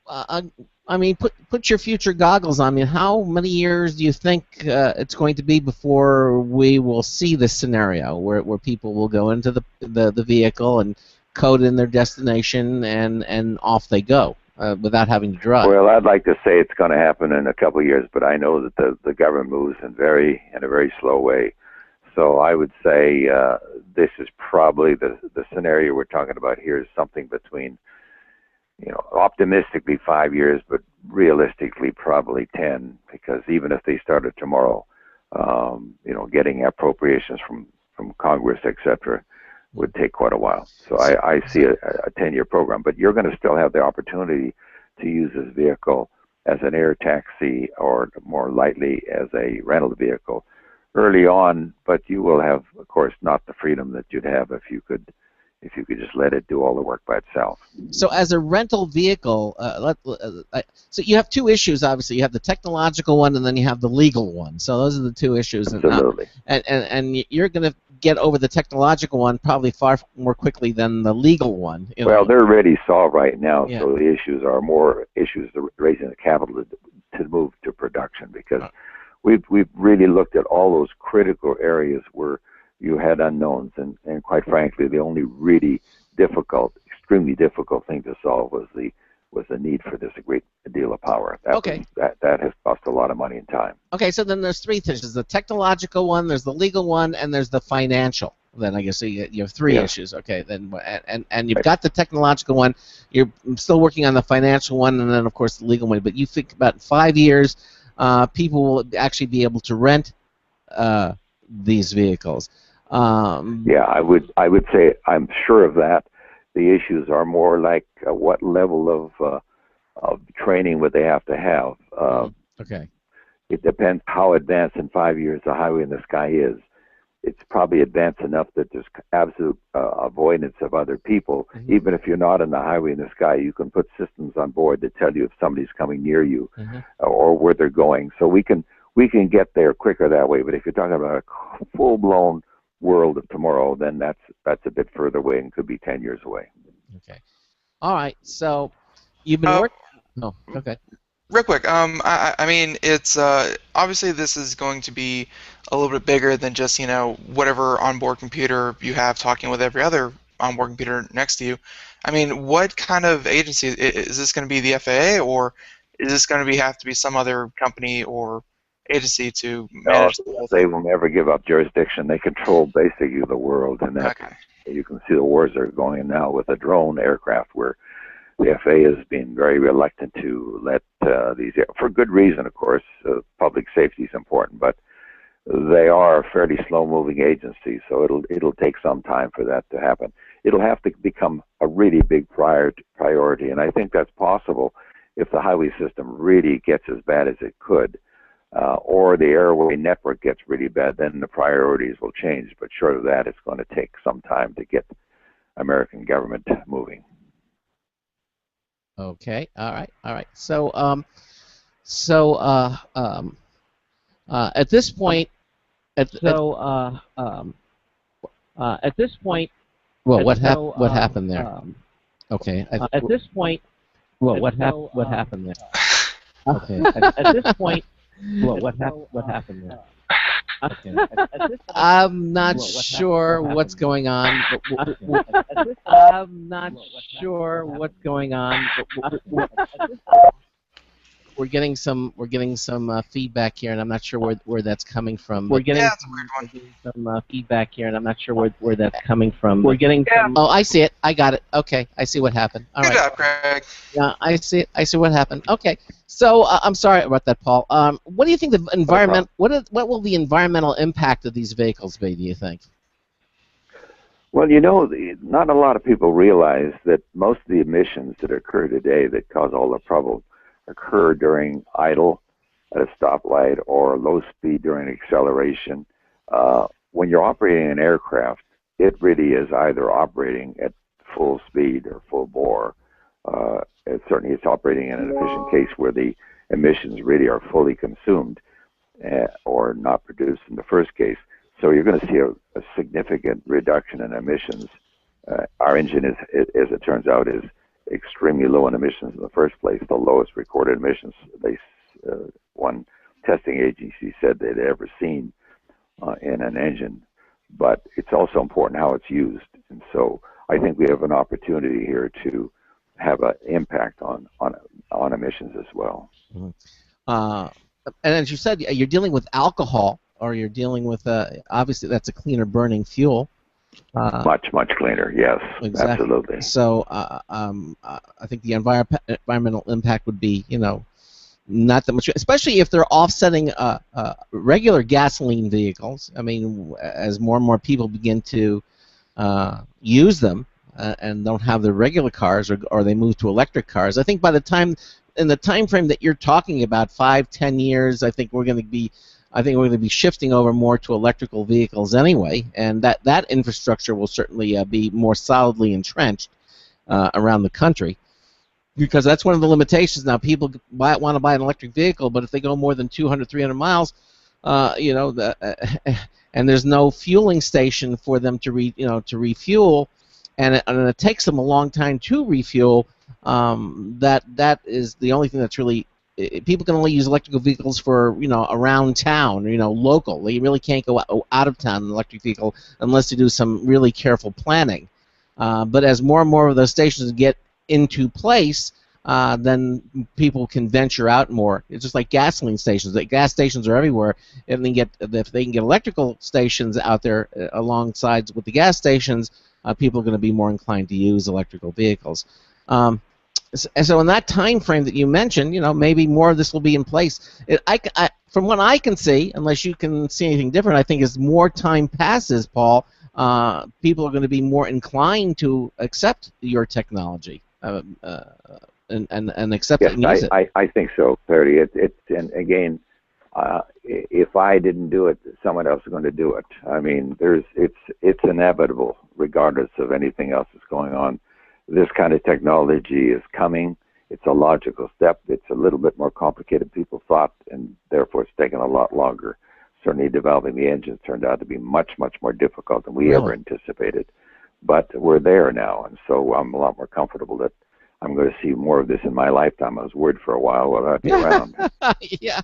I mean, put your future goggles on. I mean, how many years do you think it's going to be before we will see this scenario where people will go into the vehicle and code in their destination and off they go without having to drive? Well, I'd like to say it's going to happen in a couple of years, but I know that the government moves in a very slow way. So I would say this is probably the scenario we're talking about here is something between, optimistically 5 years, but realistically probably 10, because even if they started tomorrow, getting appropriations from Congress, etc., would take quite a while. So I see a 10-year program, but you're going to still have the opportunity to use this vehicle as an air taxi or more lightly as a rental vehicle early on, but you will have, of course, not the freedom that you'd have if you could just let it do all the work by itself. So as a rental vehicle, so you have two issues, obviously. You have the technological one, and then you have the legal one. So those are the two issues. Absolutely. And you're going to get over the technological one probably far more quickly than the legal one. Well, they're already solved right now, yeah. So the issues are more issues raising the capital to move to production, because we've really looked at all those critical areas where you had unknowns, and quite frankly, the only really extremely difficult thing to solve was the need for this great deal of power. That has cost a lot of money and time. Okay, so then there's three things. There's the technological one, there's the legal one, and there's the financial. Then I guess you have three issues. Okay, then and you've got the technological one. You're still working on the financial one, and then of course the legal one. But you think about 5 years, people will actually be able to rent these vehicles. I would say I'm sure of that. The issues are more like what level of training would they have to have. Okay. It depends how advanced in 5 years the highway in the sky is. It's probably advanced enough that there's absolute avoidance of other people. Mm-hmm. Even if you're not in the highway in the sky, you can put systems on board that tell you if somebody's coming near you or where they're going. So we can get there quicker that way. But if you're talking about a full-blown world of tomorrow, then that's a bit further away and could be 10 years away. Okay. All right. So you've been working. No. Okay. real quick, I mean, it's obviously this is going to be a little bit bigger than just, whatever onboard computer you have talking with every other onboard computer next to you. I mean, what kind of agency is this going to be? The FAA, or is this going to have to be some other company or agency to No, manage the whole they thing? will never give up jurisdiction. They control basically the world, and that Okay. you can see the wars that are going on now with the drone aircraft, where the FAA has been very reluctant to let these, for good reason, of course. Public safety is important, but they are fairly slow-moving agencies, so it'll take some time for that to happen. It'll have to become a really big priority, and I think that's possible if the highway system really gets as bad as it could, or the airway network gets really bad. Then the priorities will change. But short of that, it's going to take some time to get American government moving. Okay. All right. All right. So at this point, at this point, well, what happened there? Okay. At this point, well, what happened there? Okay. At this point, well, what happened there? Okay. I'm not sure what's going on. I'm not sure what's going on. We're getting some feedback here, and I'm not sure where that's coming from. We're getting some feedback here, and I'm not sure where that's coming from. We're getting some. Oh, I see it. I got it. Okay, I see what happened. All right. Good job, Craig. Yeah, I see it. I see what happened. Okay. So I'm sorry about that, Paul. What do you think the environment? What will the environmental impact of these vehicles be? Do you think? Well, not a lot of people realize that most of the emissions that occur today that cause all the trouble occur during idle at a stoplight or low speed during acceleration. When you're operating an aircraft, it really is either operating at full speed or full bore. Certainly it's operating in an efficient case where the emissions really are fully consumed or not produced in the first case. So you're going to see a significant reduction in emissions. Our engine, as it turns out, is extremely low in emissions in the first place, the lowest recorded emissions one testing agency said they'd ever seen in an engine. But it's also important how it's used. And so I think we have an opportunity here to have an impact on emissions as well. Mm-hmm. And as you said, you're dealing with alcohol, or you're dealing with obviously that's a cleaner burning fuel. Much cleaner, yes, exactly. Absolutely. So I think the environmental impact would be, not that much, especially if they're offsetting regular gasoline vehicles. I mean, as more and more people begin to use them and don't have their regular cars, or they move to electric cars, I think by the time, in the time frame that you're talking about, 5-10 years, I think we're going to be shifting over more to electrical vehicles anyway, and that infrastructure will certainly be more solidly entrenched around the country, because that's one of the limitations now. People want to buy an electric vehicle, but if they go more than 200, 300 miles, and there's no fueling station for them to refuel, and it takes them a long time to refuel. That is the only thing that's really. People can only use electrical vehicles for around town, local. They really can't go out of town in an electric vehicle unless you do some really careful planning. But as more and more of those stations get into place, then people can venture out more. It's just like gasoline stations. The gas stations are everywhere. If they can get electrical stations out there alongside with the gas stations, people are going to be more inclined to use electrical vehicles. So in that time frame that you mentioned, maybe more of this will be in place. From what I can see, unless you can see anything different, I think as more time passes, Paul, people are going to be more inclined to accept your technology and accept it and use it. I think so, Perry. And again, if I didn't do it, someone else is going to do it. I mean, it's inevitable, regardless of anything else that's going on. This kind of technology is coming. It's a logical step. It's a little bit more complicated than people thought, and therefore it's taken a lot longer. Certainly developing the engines turned out to be much more difficult than we ever anticipated. But we're there now, and so I'm a lot more comfortable that I'm going to see more of this in my lifetime. I was worried for a while whether I'd be around. Yeah,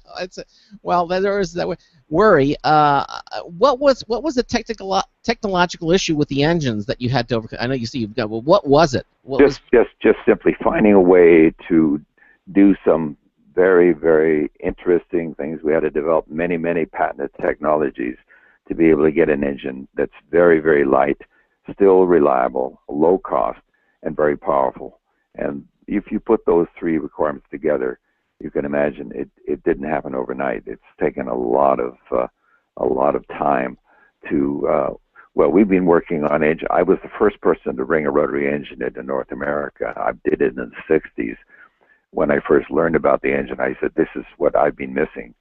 well, there is that worry. What was the technological issue with the engines that you had to overcome? I know you see you've got. Well, what was it? Just simply finding a way to do some very, very interesting things. We had to develop many patented technologies to be able to get an engine that's very, very light, still reliable, low cost, and very powerful. And if you put those three requirements together, you can imagine it didn't happen overnight. It's taken a lot of time to. Well, we've been working on engine. I was the first person to bring a rotary engine into North America. I did it in the 60s. When I first learned about the engine, I said, this is what I've been missing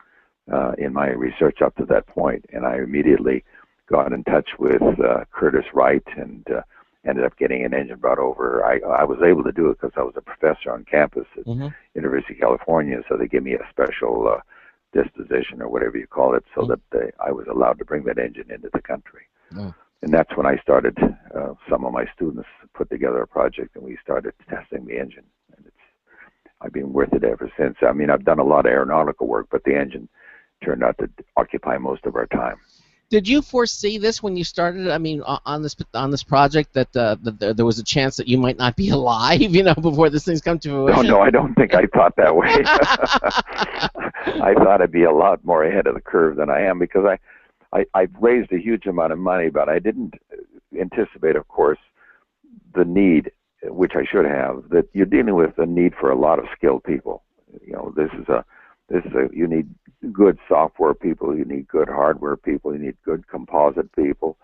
in my research up to that point. And I immediately got in touch with Curtis Wright and ended up getting an engine brought over. I was able to do it because I was a professor on campus at University of California, so they gave me a special disposition or whatever you call it, so that I was allowed to bring that engine into the country. And that's when I started, some of my students put together a project and we started testing the engine. And I've been with it ever since. I mean, I've done a lot of aeronautical work, but the engine turned out to occupy most of our time. Did you foresee this when you started? I mean, on this project, that there was a chance that you might not be alive, before this thing's come to fruition? No, I don't think I thought that way. I thought I'd be a lot more ahead of the curve than I am, because I've raised a huge amount of money, but I didn't anticipate, of course, the need, which I should have, that you're dealing with the need for a lot of skilled people. You need good software people, you need good hardware people, you need good composite people.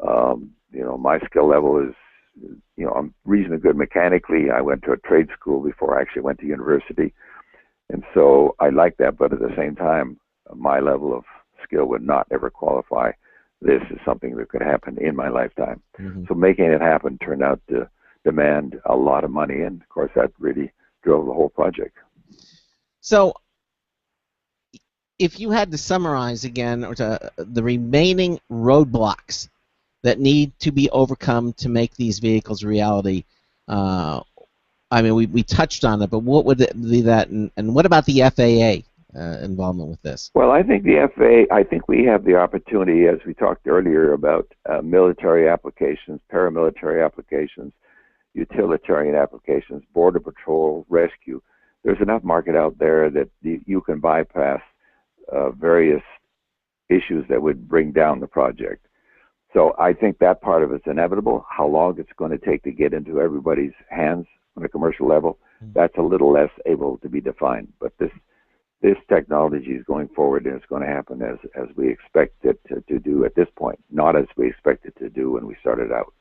My skill level is, I'm reasonably good mechanically. I went to a trade school before I actually went to university, and so I like that. But at the same time, my level of skill would not ever qualify. This is something that could happen in my lifetime. So making it happen turned out to demand a lot of money, and of course that really drove the whole project. So if you had to summarize again, or the remaining roadblocks that need to be overcome to make these vehicles a reality, I mean, we touched on it, but what would it be that, and what about the FAA involvement with this? Well, I think the FAA, I think we have the opportunity, as we talked earlier, about military applications, paramilitary applications, utilitarian applications, border patrol, rescue. There's enough market out there that you can bypass various issues that would bring down the project. So I think that part of it's inevitable. How long it's going to take to get into everybody's hands on a commercial level, that's a little less able to be defined. But this technology is going forward, and it's going to happen as we expect it to do at this point, not as we expect it to do when we started out.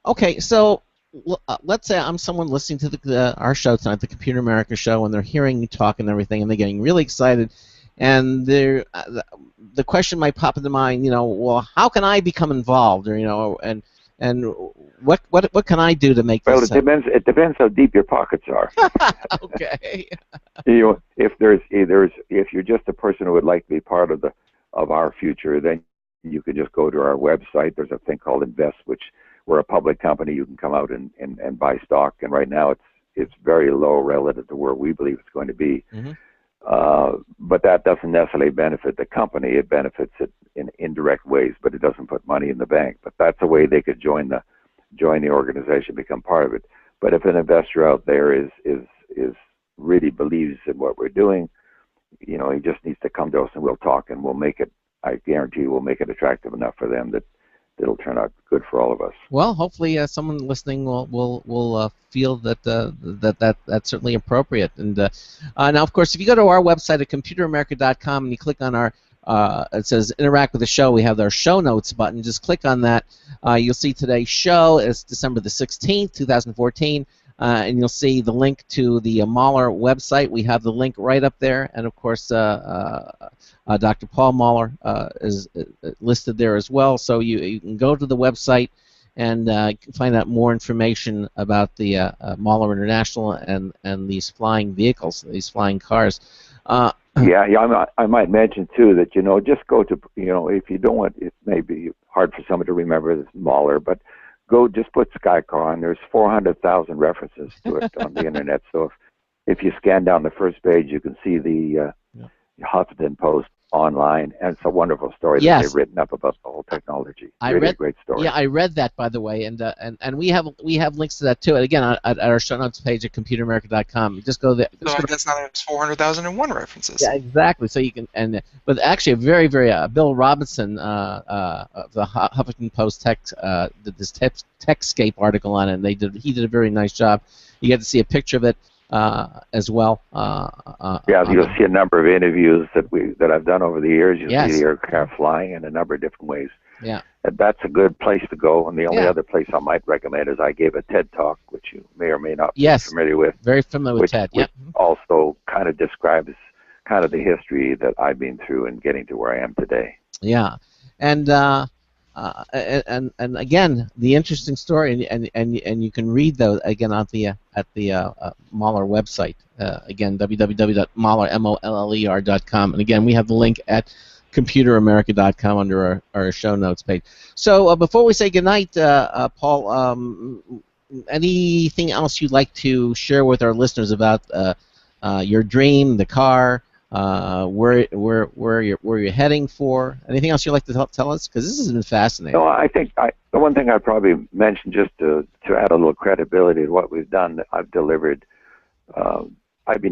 Okay, so let's say I'm someone listening to our show tonight, the Computer America show, and they're hearing you talk and everything, and they're getting really excited, and the question might pop into mind, well, how can I become involved, or and what can I do to make this? Well, it depends how deep your pockets are. Okay. If you're just a person who would like to be part of our future, then you can just go to our website. There's a thing called Invest, which we're a public company. You can come out and buy stock, and right now it's very low relative to where we believe it's going to be. But that doesn't necessarily benefit the company. It benefits it in indirect ways, but it doesn't put money in the bank. But that's a way they could join the organization, become part of it. But if an investor out there is really believes in what we're doing, he just needs to come to us and we'll talk, and we'll make it. I guarantee we'll make it attractive enough for them that it'll turn out good for all of us. Well, hopefully someone listening will feel that's certainly appropriate. And now, of course, if you go to our website at computeramerica.com and you click on our it says interact with the show, we have our show notes button. Just click on that. You'll see today's show is December the 16th, 2014. And you'll see the link to the Moller website. We have the link right up there, and of course, Dr. Paul Moller is listed there as well. So you can go to the website and find out more information about the Moller International and these flying vehicles, these flying cars. Yeah. I might mention too that just go to if you don't want, it may be hard for someone to remember this Moller, but go just put SkyCar, and there's 400,000 references to it on the internet. So if you scan down the first page, you can see the Huffington Post online, and it's a wonderful story that they've written up about the whole technology. Really a great story. Yeah, I read that, by the way, and we have links to that too. And again, at our show notes page at computeramerica.com. Just go there. So I guess now there's 400,001 references. Yeah, exactly. So you can but actually a very Bill Robinson of the Huffington Post Tech did this Techscape article on it, and he did a very nice job. You get to see a picture of it. As well. You'll see a number of interviews that I've done over the years. You'll see the aircraft flying in a number of different ways. Yeah. And that's a good place to go. And the only other place I might recommend is I gave a TED Talk, which you may or may not be familiar with. Very familiar with TED. Which also kind of describes kind of the history that I've been through in getting to where I am today. Yeah. And again, the interesting story, and you can read those again at the Moller website. Again, www.moller.com. And again, we have the link at computeramerica.com under our show notes page. So before we say goodnight, Paul, anything else you'd like to share with our listeners about your dream, the car? Where you're heading for? Anything else you'd like to tell us? Because this has been fascinating. No, I think the one thing I'd probably mention, just to add a little credibility to what we've done, I've been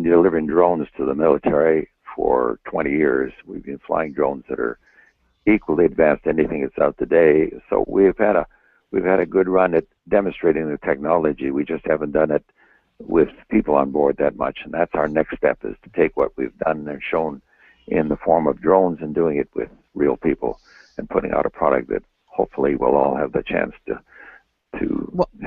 delivering drones to the military for 20 years. We've been flying drones that are equally advanced to anything that's out today. So we've had a good run at demonstrating the technology. We just haven't done it with people on board that much, and that's our next step, is to take what we've done and shown in the form of drones and doing it with real people and putting out a product that hopefully we'll all have the chance to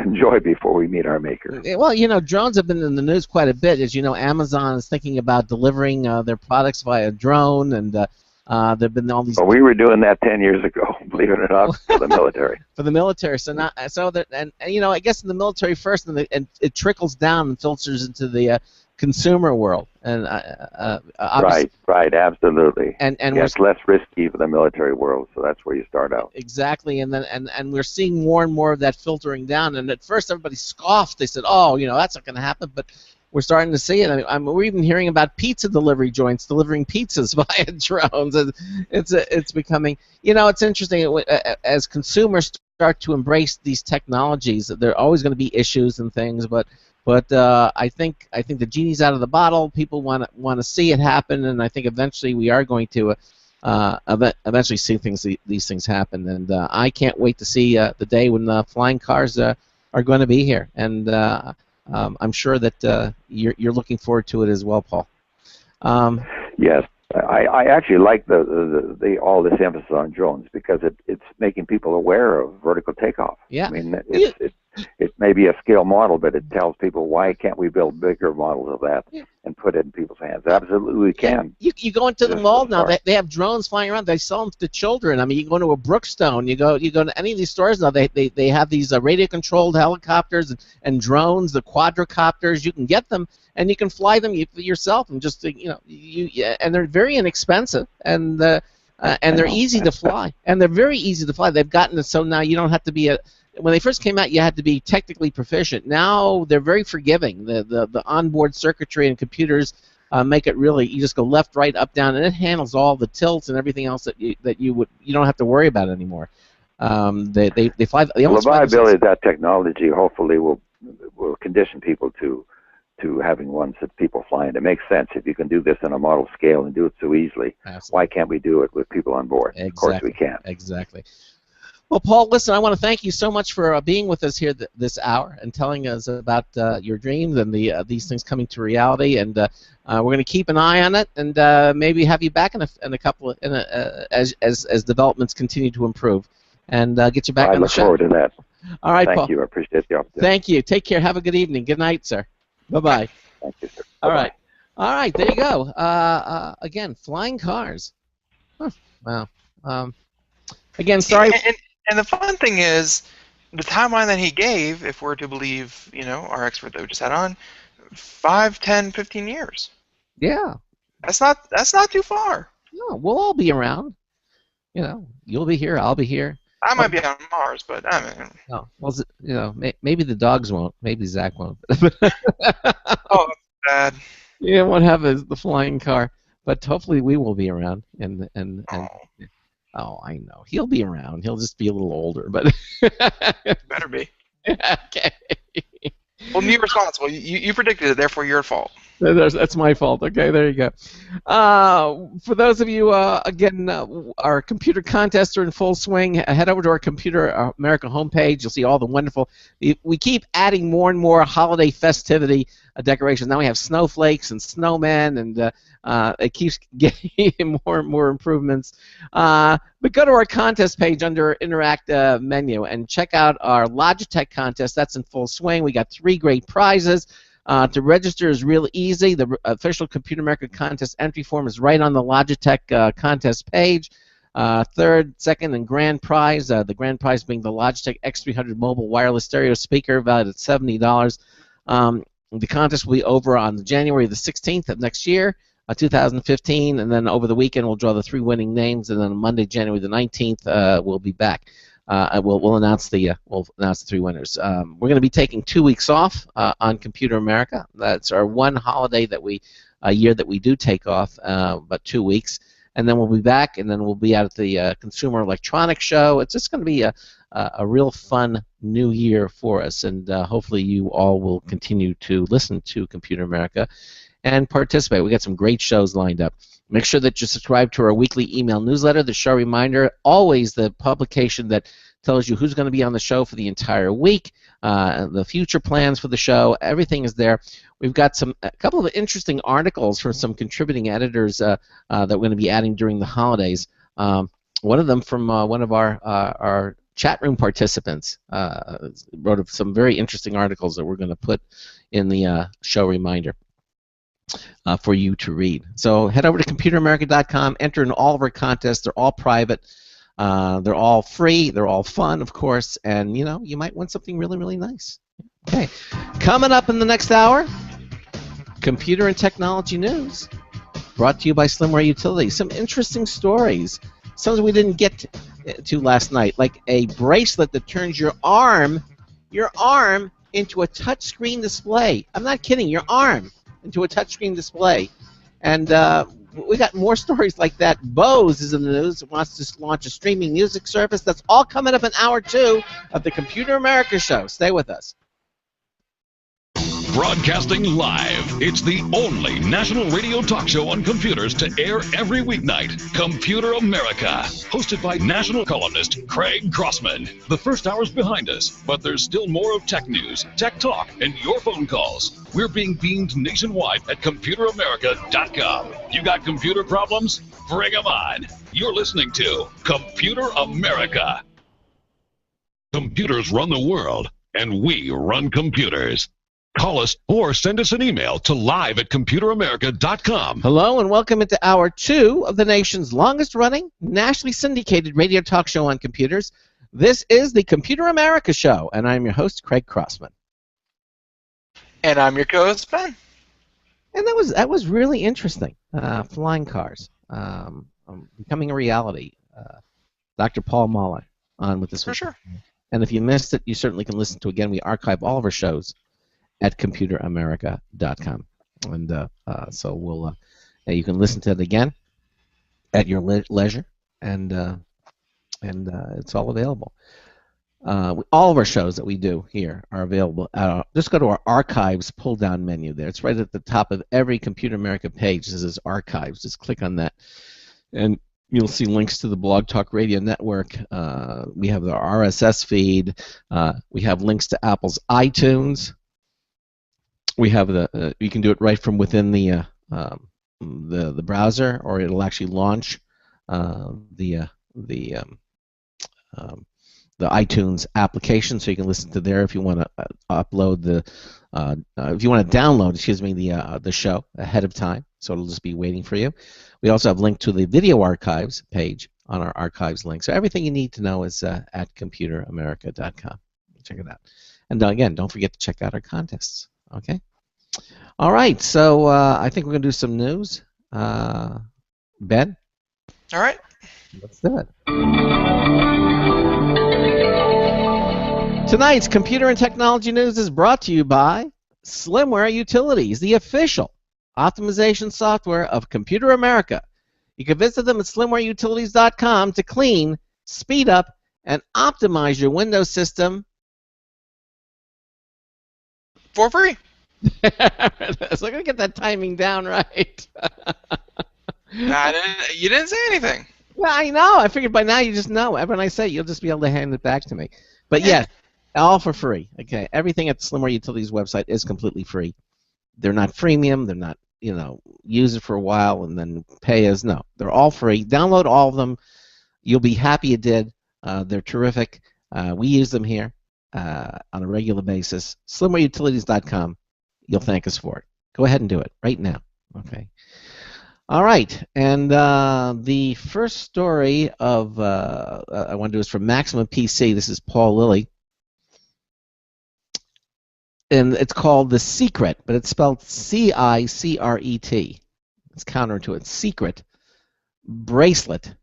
enjoy before we meet our maker. Well, drones have been in the news quite a bit. As you know, Amazon is thinking about delivering their products via drone, and there've been all these. Well, we were doing that 10 years ago, believe it or not, for the military. For the military, I guess in the military first, and it trickles down and filters into the consumer world, and right, absolutely. And it's less risky for the military world, so that's where you start out. Exactly, and then and we're seeing more and more of that filtering down. And at first, everybody scoffed. They said, "Oh, that's not going to happen," but we're starting to see it. We're even hearing about pizza delivery joints delivering pizzas via drones. It's becoming, it's interesting. As consumers start to embrace these technologies, there are always going to be issues and things, but I think the genie's out of the bottle. People want to see it happen, and I think eventually we are going to eventually see these things happen. And I can't wait to see the day when flying cars are going to be here. And I'm sure that you're looking forward to it as well, Paul. Yes, I actually like the all this emphasis on drones, because it's making people aware of vertical takeoff. Yeah. I mean, it may be a scale model, but it tells people, why can't we build bigger models of that and put it in people's hands? Absolutely, we can. You go into the mall now. They have drones flying around. They sell them to children. I mean, you go to a Brookstone. You go to any of these stores now. They have these radio-controlled helicopters and drones, the quadricopters. You can get them, and you can fly them yourself, and just and they're very inexpensive, and they're easy to fly, and they're very easy to fly. They've gotten it so now you don't have to be when they first came out, you had to be technically proficient. Now they're very forgiving. The onboard circuitry and computers make it really, you just go left, right, up, down, and it handles all the tilts and everything else that you don't have to worry about anymore. They fly. The viability of that technology hopefully will condition people to having ones that people fly in. It makes sense. If you can do this on a model scale and do it so easily, why can't we do it with people on board? Exactly. Of course we can. Exactly. Well, Paul, listen, I want to thank you so much for being with us here this hour and telling us about your dreams and these things coming to reality. And we're going to keep an eye on it, and maybe have you back in a couple as developments continue to improve, and get you back on the show. I look forward to that. All right, Paul. Thank you. I appreciate the opportunity. Thank you. Take care. Have a good evening. Good night, sir. Bye-bye. Thank you, sir. All right. All right. There you go. Again, flying cars. Huh. Wow. Again, sorry. And the fun thing is, the timeline that he gave, if we're to believe, our expert that we just had on, 5, 10, 15 years. Yeah. That's not too far. No, we'll all be around. You'll be here, I'll be here. I might be on Mars, but I mean. Oh, well, you know, maybe the dogs won't. Maybe Zach won't. Oh, that's bad. Yeah, won't have the flying car, but hopefully we will be around. And Oh, oh, I know he'll be around. He'll just be a little older, but better be. okay. Well, be responsible. You predicted it, therefore you're at fault. That's my fault. Okay, there you go. For those of you, again, our computer contests are in full swing. Head over to our Computer America homepage. You'll see all the wonderful. We keep adding more and more holiday festivity decorations. Now we have snowflakes and snowmen, and it keeps getting more and more improvements. But go to our contest page under Interact menu and check out our Logitech contest. That's in full swing. We got 3 great prizes. To register is real easy. The official Computer America contest entry form is right on the Logitech contest page. Third, second, and grand prize. The grand prize being the Logitech X300 mobile wireless stereo speaker, valued at $70. The contest will be over on January the 16th of next year, 2015, and then over the weekend we'll draw the 3 winning names, and then on Monday, January the 19th, we'll be back. We'll announce the 3 winners. We're going to be taking 2 weeks off on Computer America. That's our one holiday a year that we do take off, but 2 weeks, and then we'll be back, and then we'll be out at the Consumer Electronics Show. It's just going to be a real fun new year for us, and hopefully you all will continue to listen to Computer America and participate. We got some great shows lined up. Make sure that you subscribe to our weekly email newsletter, the show reminder, always the publication that tells you who's going to be on the show for the entire week, the future plans for the show. Everything is there. We've got a couple of interesting articles from some contributing editors that we're going to be adding during the holidays. One of them from one of our chat room participants wrote some very interesting articles that we're going to put in the show reminder for you to read. So head over to computeramerica.com, enter in all of our contests. They're all private. They're all free. They're all fun, of course, and you might win something really, really nice. Okay, coming up in the next hour, computer and technology news, brought to you by Slimware Utilities. Some interesting stories, some we didn't get to last night, like a bracelet that turns your arm into a touchscreen display. I'm not kidding. Your arm into a touchscreen display. And we got more stories like that. Bose is in the news, wants to launch a streaming music service. That's all coming up in hour 2 of the Computer America Show. Stay with us. Broadcasting live, it's the only national radio talk show on computers to air every weeknight. Computer America, hosted by national columnist Craig Crossman. The first hour's behind us, but there's still more of tech news, tech talk, and your phone calls. We're being beamed nationwide at ComputerAmerica.com. You got computer problems? Bring them on. You're listening to Computer America. Computers run the world, and we run computers. Call us or send us an email to live@computeramerica.com. Hello and welcome into hour 2 of the nation's longest-running, nationally syndicated radio talk show on computers. This is the Computer America Show, and I'm your host, Craig Crossman. And I'm your co-host, Ben. And that was really interesting. Flying cars becoming a reality. Dr. Paul Moller on with this. For sure. And if you missed it, you certainly can listen to it again. We archive all of our shows at ComputerAmerica.com, and so we'll you can listen to it again at your leisure, and it's all available. All of our shows that we do here are available. Just go to our archives pull-down menu there. It's right at the top of every Computer America page. This is archives. Just click on that, and you'll see links to the Blog Talk Radio Network. We have the RSS feed. We have links to Apple's iTunes. We have you can do it right from within the browser, or it'll actually launch the iTunes application, so you can listen to there if you want to upload if you want to download, the show ahead of time. So it'll just be waiting for you. We also have a link to the video archives page on our archives link. So everything you need to know is at ComputerAmerica.com. Check it out. And again, don't forget to check out our contests. Okay. All right. So I think we're going to do some news. Ben? All right. Let's do it. Tonight's Computer and Technology News is brought to you by Slimware Utilities, the official optimization software of Computer America. You can visit them at slimwareutilities.com to clean, speed up, and optimize your Windows system for free. So I gotta get that timing down right. You didn't say anything. Well, I know. I figured by now you just know. When I say it, you'll just be able to hand it back to me. But yes, all for free. Okay, everything at the Slimware Utilities website is completely free. They're not freemium. They're not, use it for a while and then pay us. No, they're all free. Download all of them. You'll be happy you did. They're terrific. We use them here on a regular basis. SlimwareUtilities.com. You'll thank us for it. Go ahead and do it right now. Okay. All right, and the first story of I want to do is from Maximum PC. This is Paul Lilly, and it's called The Secret, but it's spelled C-I-C-R-E-T. It's counter to it. Secret bracelet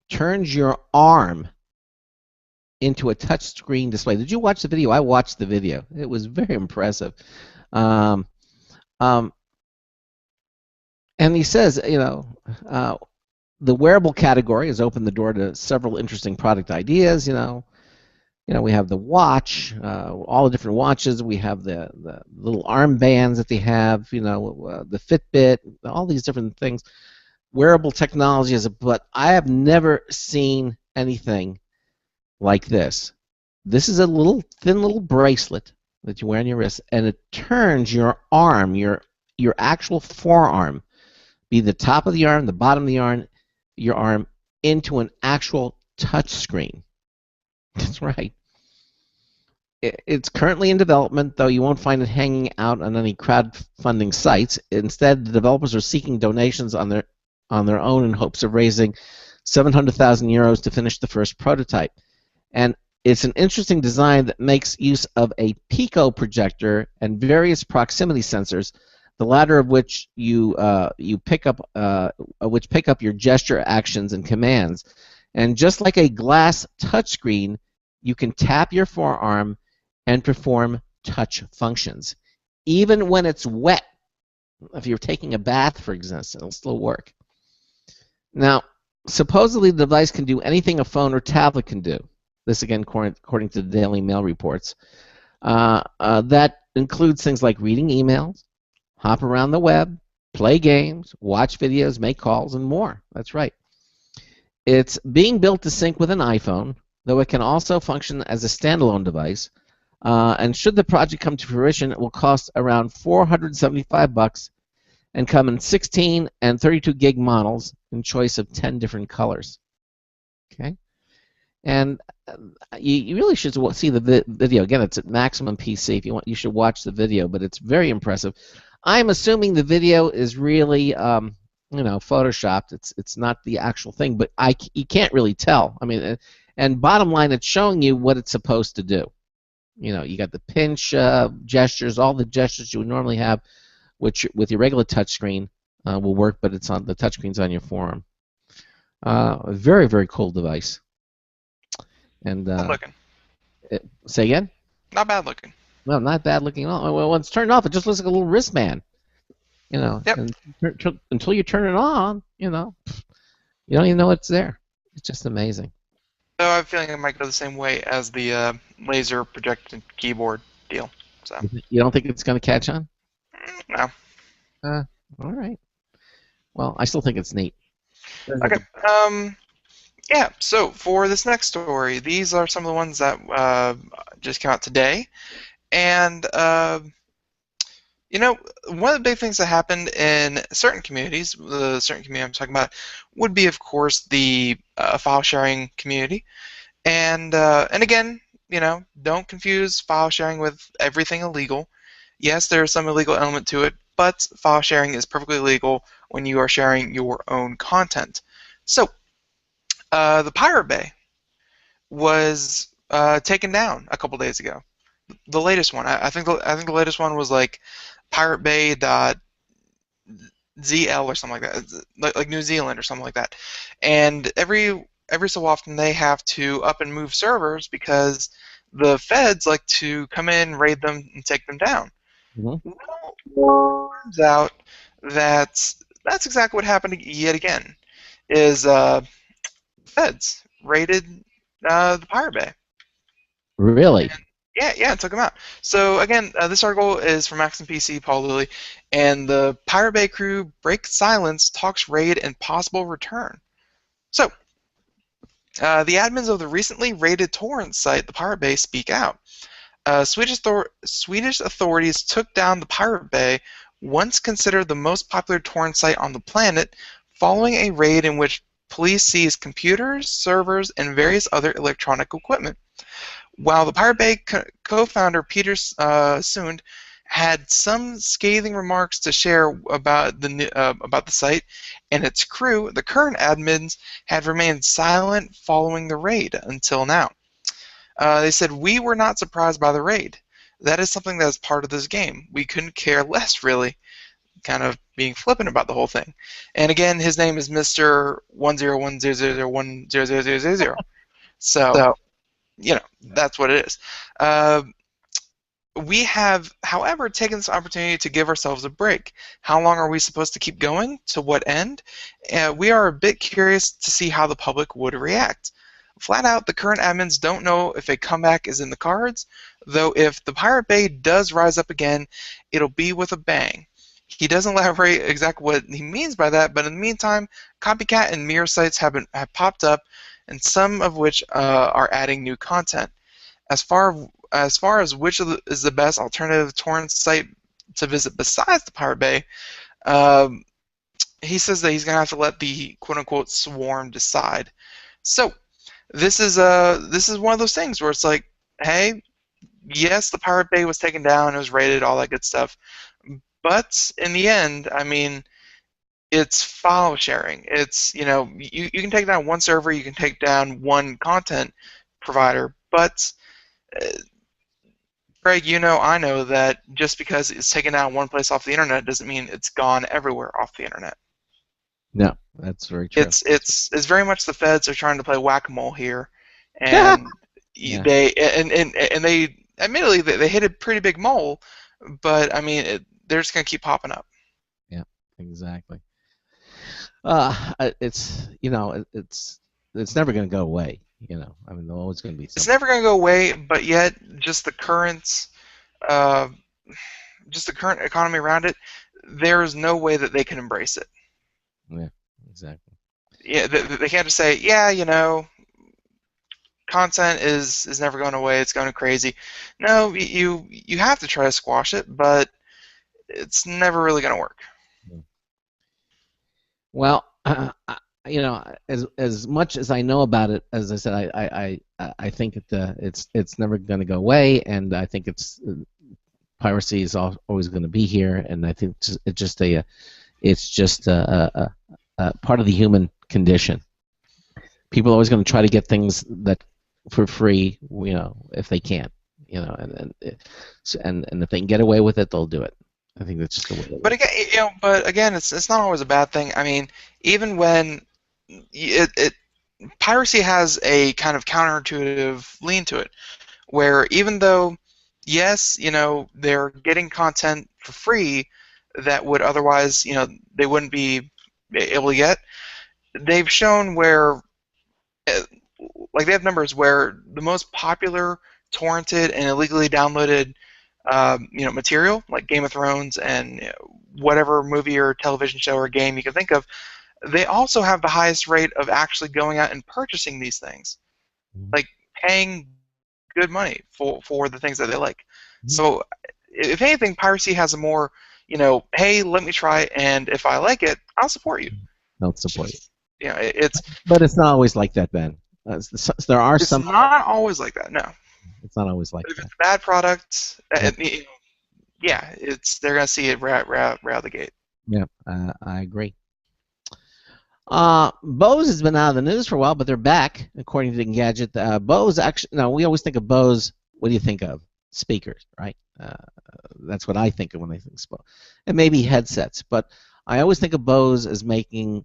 turns your arm into a touchscreen display. Did you watch the video? I watched the video. It was very impressive. And he says, the wearable category has opened the door to several interesting product ideas. We have the watch, all the different watches. We have the little armbands that they have. The Fitbit, all these different things. Wearable technology but I have never seen anything like this. This is a thin little bracelet that you wear on your wrist, and it turns your arm, your actual forearm, be the top of the arm, the bottom of your arm, into an actual touch screen. That's right. It's currently in development, though you won't find it hanging out on any crowdfunding sites. Instead, the developers are seeking donations on their own in hopes of raising 700,000 euros to finish the first prototype. And it's an interesting design that makes use of a Pico projector and various proximity sensors, the latter of which you pick up your gesture actions and commands. And just like a glass touchscreen, you can tap your forearm and perform touch functions. Even when it's wet, if you're taking a bath, for example, it'll still work. Now, supposedly the device can do anything a phone or tablet can do. This, again, according to the Daily Mail reports. That includes things like reading emails, hop around the web, play games, watch videos, make calls, and more. That's right. It's being built to sync with an iPhone, though it can also function as a standalone device. And should the project come to fruition, it will cost around $475 and come in 16 and 32 gig models in choice of 10 different colors. Okay, and you really should see the video. Again, it's at Maximum PC. If you want, you should watch the video. But it's very impressive. I'm assuming the video is really, photoshopped. It's not the actual thing, but you can't really tell. I mean, and bottom line, it's showing you what it's supposed to do. You got the pinch gestures, all the gestures you would normally have, which with your regular touchscreen will work, but it's on the touchscreen's on your forearm. A very, very cool device. And Not looking. Say again? Not bad looking. No, not bad looking at all. Well, when it's turned off, it just looks like a little wristband. Yep. And until you turn it on, you don't even know it's there. It's just amazing. So I have a feeling it might go the same way as the laser projected keyboard deal. So you don't think it's going to catch on? No. All right. Well, I still think it's neat. Okay. Yeah. So for this next story, these are some of the ones that just came out today, and one of the big things that happened in certain communities, the certain community I'm talking about, would be, of course, the file sharing community, and again, don't confuse file sharing with everything illegal. Yes, there's some illegal element to it, but file sharing is perfectly legal when you are sharing your own content. So, the Pirate Bay was taken down a couple days ago. The latest one, I think the latest one was like piratebay.zl or something like that, like New Zealand or something like that. And every so often they have to up and move servers because the feds like to come in, raid them, and take them down. Mm-hmm. Well, it turns out that that's exactly what happened yet again. Is feds raided the Pirate Bay. Really? Yeah, it took them out. So again, this article is from Max and PC, Paul Lilly, and the Pirate Bay crew breaks silence, talks raid and possible return. So the admins of the recently raided torrent site, the Pirate Bay, speak out. Swedish authorities took down the Pirate Bay, once considered the most popular torrent site on the planet, following a raid in which police seized computers, servers, and various other electronic equipment. While the Pirate Bay co-founder Peter Sund had some scathing remarks to share about the site and its crew, the current admins had remained silent following the raid until now. They said, "We were not surprised by the raid. That is something that is part of this game. We couldn't care less, really." Kind of being flippant about the whole thing. And again, his name is Mr. 10100100000. So, you know, that's what it is. We have, however, taken this opportunity to give ourselves a break. How long are we supposed to keep going? To what end? We are a bit curious to see how the public would react. Flat out, the current admins don't know if a comeback is in the cards, though if the Pirate Bay does rise up again, it'll be with a bang. He doesn't elaborate exactly what he means by that, but in the meantime, copycat and mirror sites have popped up, and some of which are adding new content. As far as which is the best alternative torrent site to visit besides the Pirate Bay, he says that he's going to have to let the quote-unquote swarm decide. So this is one of those things where it's like, hey, yes, the Pirate Bay was taken down, it was raided, all that good stuff, but in the end, I mean, it's file sharing. It's, you know, you can take down one server, you can take down one content provider, but Greg, you know, I know that just because it's taken down one place off the internet doesn't mean it's gone everywhere off the internet. No, that's very true. It's very much the feds are trying to play whack-a-mole here, and Yeah. they admittedly they hit a pretty big mole, but I mean they're just gonna keep popping up. Yeah, exactly. It's, you know, it's never going to go away. You know, I mean, there's always going to be something. It's never going to go away, but yet just the current economy around it, there is no way that they can embrace it. Yeah, exactly. Yeah, they can't just say, yeah, you know, content is never going away. It's going crazy. No, you have to try to squash it, but it's never really going to work. Well, you know, as much as I know about it, as I said, I think it's never going to go away, and I think piracy is always going to be here, and I think it's just a part of the human condition. People are always going to try to get things that for free, you know, if they can, you know, and if they can get away with it, they'll do it. I think that's just the way it is. But again, it's not always a bad thing. I mean, even when piracy has a kind of counterintuitive lean to it, where even though, yes, you know, they're getting content for free that would otherwise, you know, they wouldn't be able to get, they've shown where, like, they have numbers where the most popular torrented and illegally downloaded you know, material like Game of Thrones and, you know, whatever movie or television show or game you can think of, they also have the highest rate of actually going out and purchasing these things, like paying good money for the things that they like. So, if anything, piracy has a more, you know, hey, let me try it, and if I like it, I'll support you. I'll support you. You know, But it's not always like that, Ben. There are some. It's not always like that. No. It's not always like if that. It's a bad product, yeah, they're gonna see it right out the gate. Yeah, I agree. Bose has been out of the news for a while, but they're back, according to Engadget. Bose actually, no, we always think of Bose. What do you think of? Speakers, right? That's what I think of when I think of Bose. And maybe headsets, but I always think of Bose as making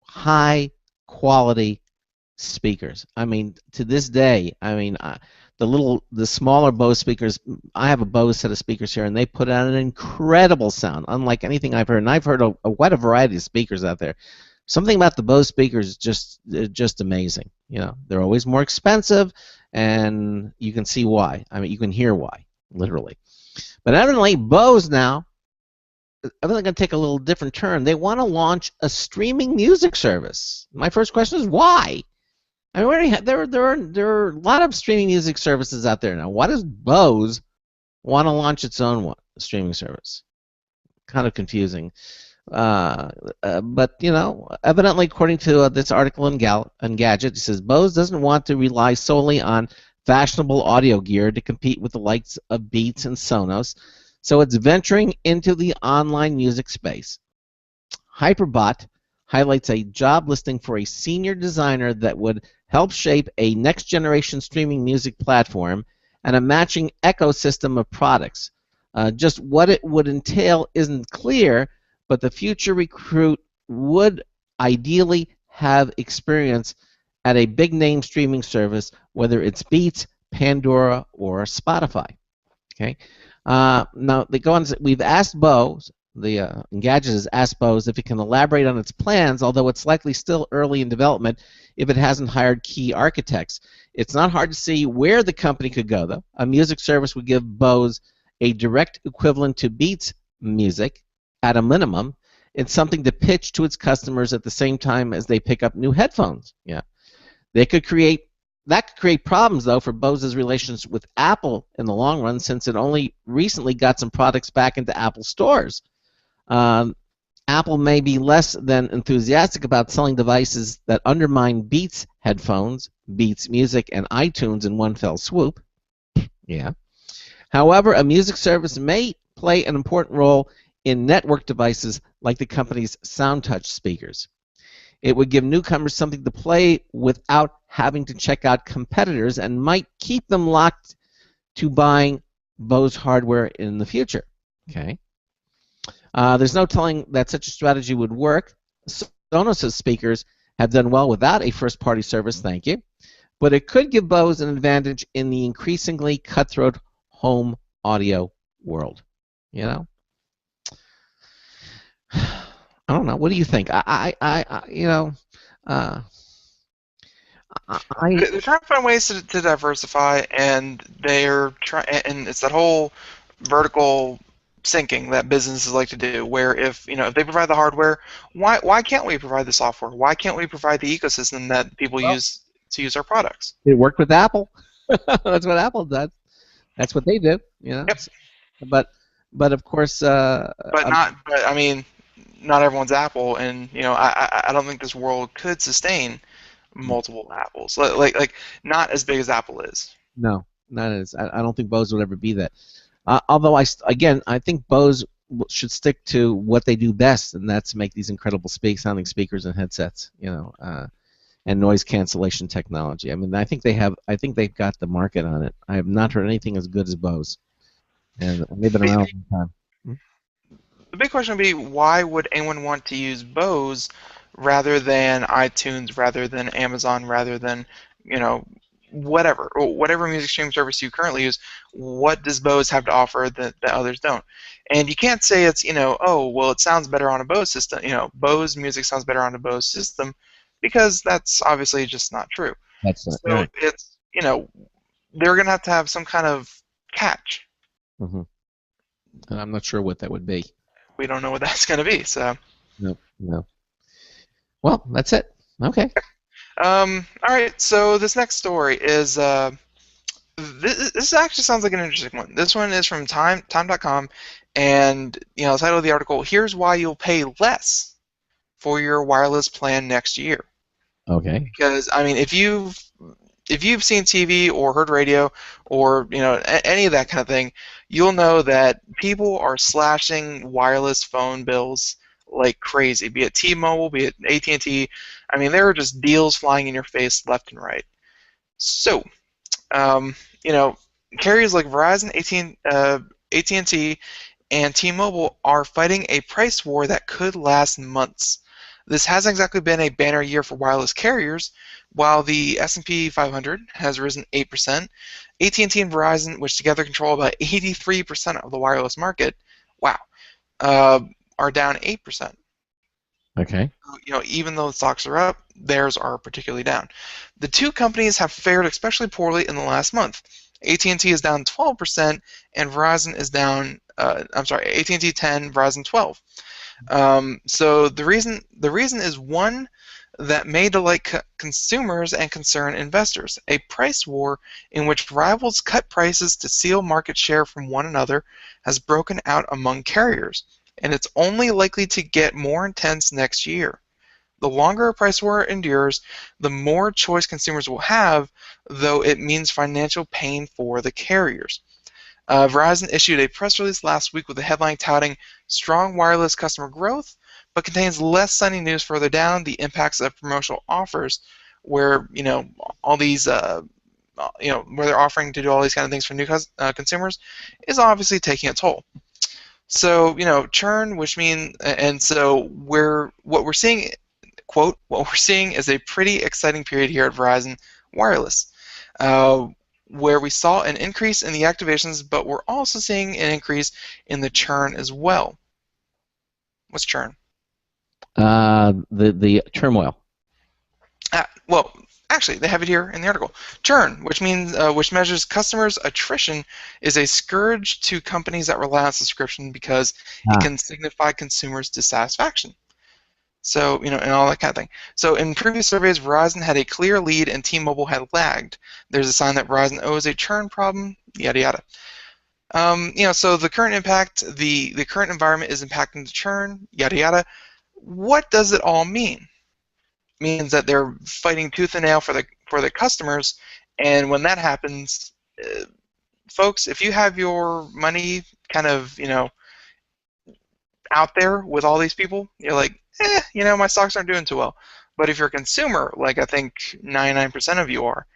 high quality speakers. I mean, to this day, I mean, the smaller Bose speakers. I have a Bose set of speakers here, and they put out an incredible sound, unlike anything I've heard. And I've heard quite a variety of speakers out there. Something about the Bose speakers is just amazing. You know, they're always more expensive, and you can see why. I mean, you can hear why, literally. But evidently, Bose now, evidently going to take a little different turn. They want to launch a streaming music service. My first question is why? I mean, we already there are a lot of streaming music services out there now. Why does Bose want to launch its own streaming service? Kind of confusing. But you know, evidently, according to this article in Gadget, it says Bose doesn't want to rely solely on fashionable audio gear to compete with the likes of Beats and Sonos, so it's venturing into the online music space. Hyperbot highlights a job listing for a senior designer that would help shape a next-generation streaming music platform and a matching ecosystem of products. Just what it would entail isn't clear, but the future recruit would ideally have experience at a big-name streaming service, whether it's Beats, Pandora, or Spotify. Okay. Now they go on. We've asked Bose. Engadget has asked Bose if it can elaborate on its plans, although it's likely still early in development if it hasn't hired key architects. It's not hard to see where the company could go, though. A music service would give Bose a direct equivalent to Beats music, at a minimum. It's something to pitch to its customers at the same time as they pick up new headphones. Yeah, that could create problems, though, for Bose's relations with Apple in the long run, since it only recently got some products back into Apple stores. Apple may be less than enthusiastic about selling devices that undermine Beats headphones, Beats Music, and iTunes in one fell swoop. Yeah. However, a music service may play an important role in network devices like the company's SoundTouch speakers. It would give newcomers something to play without having to check out competitors and might keep them locked to buying Bose hardware in the future. Okay. There's no telling that such a strategy would work. Sonos' speakers have done well without a first-party service, thank you, but it could give Bose an advantage in the increasingly cutthroat home audio world. You know, I don't know. What do you think? You know, they're trying to find ways to diversify, and they're trying, and it's that whole vertical syncing that businesses like to do, where if they provide the hardware, why can't we provide the software? Why can't we provide the ecosystem that people use to use our products? It worked with Apple. That's what Apple does. That's what they do. You know. Yep. But of course. But I mean, not everyone's Apple, and I don't think this world could sustain multiple Apples. Like not as big as Apple is. No, not as. I don't think Bose would ever be that. Although I think Bose should stick to what they do best, and that's make these incredible sounding speakers and headsets, and noise cancellation technology. I mean, I think they've got the market on it. I have not heard anything as good as Bose, and they've been around a long time. The big question would be, why would anyone want to use Bose rather than iTunes, rather than Amazon, rather than whatever music streaming service you currently use? What does Bose have to offer that others don't? And you can't say it's oh well, it sounds better on a Bose system. Bose music sounds better on a Bose system, because that's obviously just not true. That's not so right. It's they're gonna have some kind of catch. Mm-hmm. And I'm not sure what that would be. We don't know what that's gonna be. So. No. Well, that's it. Okay. All right. So this next story is this actually sounds like an interesting one. This one is from time.com, and the title of the article: "Here's why you'll pay less for your wireless plan next year." Okay. Because I mean, if you've seen TV or heard radio or any of that kind of thing, you'll know that people are slashing wireless phone bills like crazy. Be it T-Mobile, be it AT&T. I mean, there are just deals flying in your face left and right. So, carriers like Verizon, AT&T, and T-Mobile are fighting a price war that could last months. This hasn't exactly been a banner year for wireless carriers. While the S&P 500 has risen 8%, AT&T and Verizon, which together control about 83% of the wireless market, wow, are down 8%. Okay. Even though the stocks are up, theirs are particularly down. The two companies have fared especially poorly in the last month. AT&T is down 12%, and Verizon is down. AT&T 10, Verizon 12. So the reason is one that may delight consumers and concern investors. A price war in which rivals cut prices to steal market share from one another has broken out among carriers, and it's only likely to get more intense next year. The longer a price war endures, the more choice consumers will have, though it means financial pain for the carriers. Verizon issued a press release last week with a headline touting strong wireless customer growth, but contains less sunny news further down. The impacts of promotional offers, where all these where they're offering to do all these kind of things for new consumers, is obviously taking a toll. So churn, which means, and so what we're seeing, quote, what we're seeing is a pretty exciting period here at Verizon Wireless. Where we saw an increase in the activations, but we're also seeing an increase in the churn as well. What's churn? The turmoil. Well, actually, they have it here in the article. Churn, which measures customers' attrition, is a scourge to companies that rely on subscription because it can signify consumers' dissatisfaction. So, and all that kind of thing. So in previous surveys, Verizon had a clear lead and T-Mobile had lagged. There's a sign that Verizon owes a churn problem, yada yada. So the current impact, the current environment is impacting the churn, yada yada. What does it all mean? It means that they're fighting tooth and nail for the customers, and when that happens, folks, if you have your money kind of out there with all these people, you're like, my stocks aren't doing too well. But if you're a consumer, like I think 99% of you are,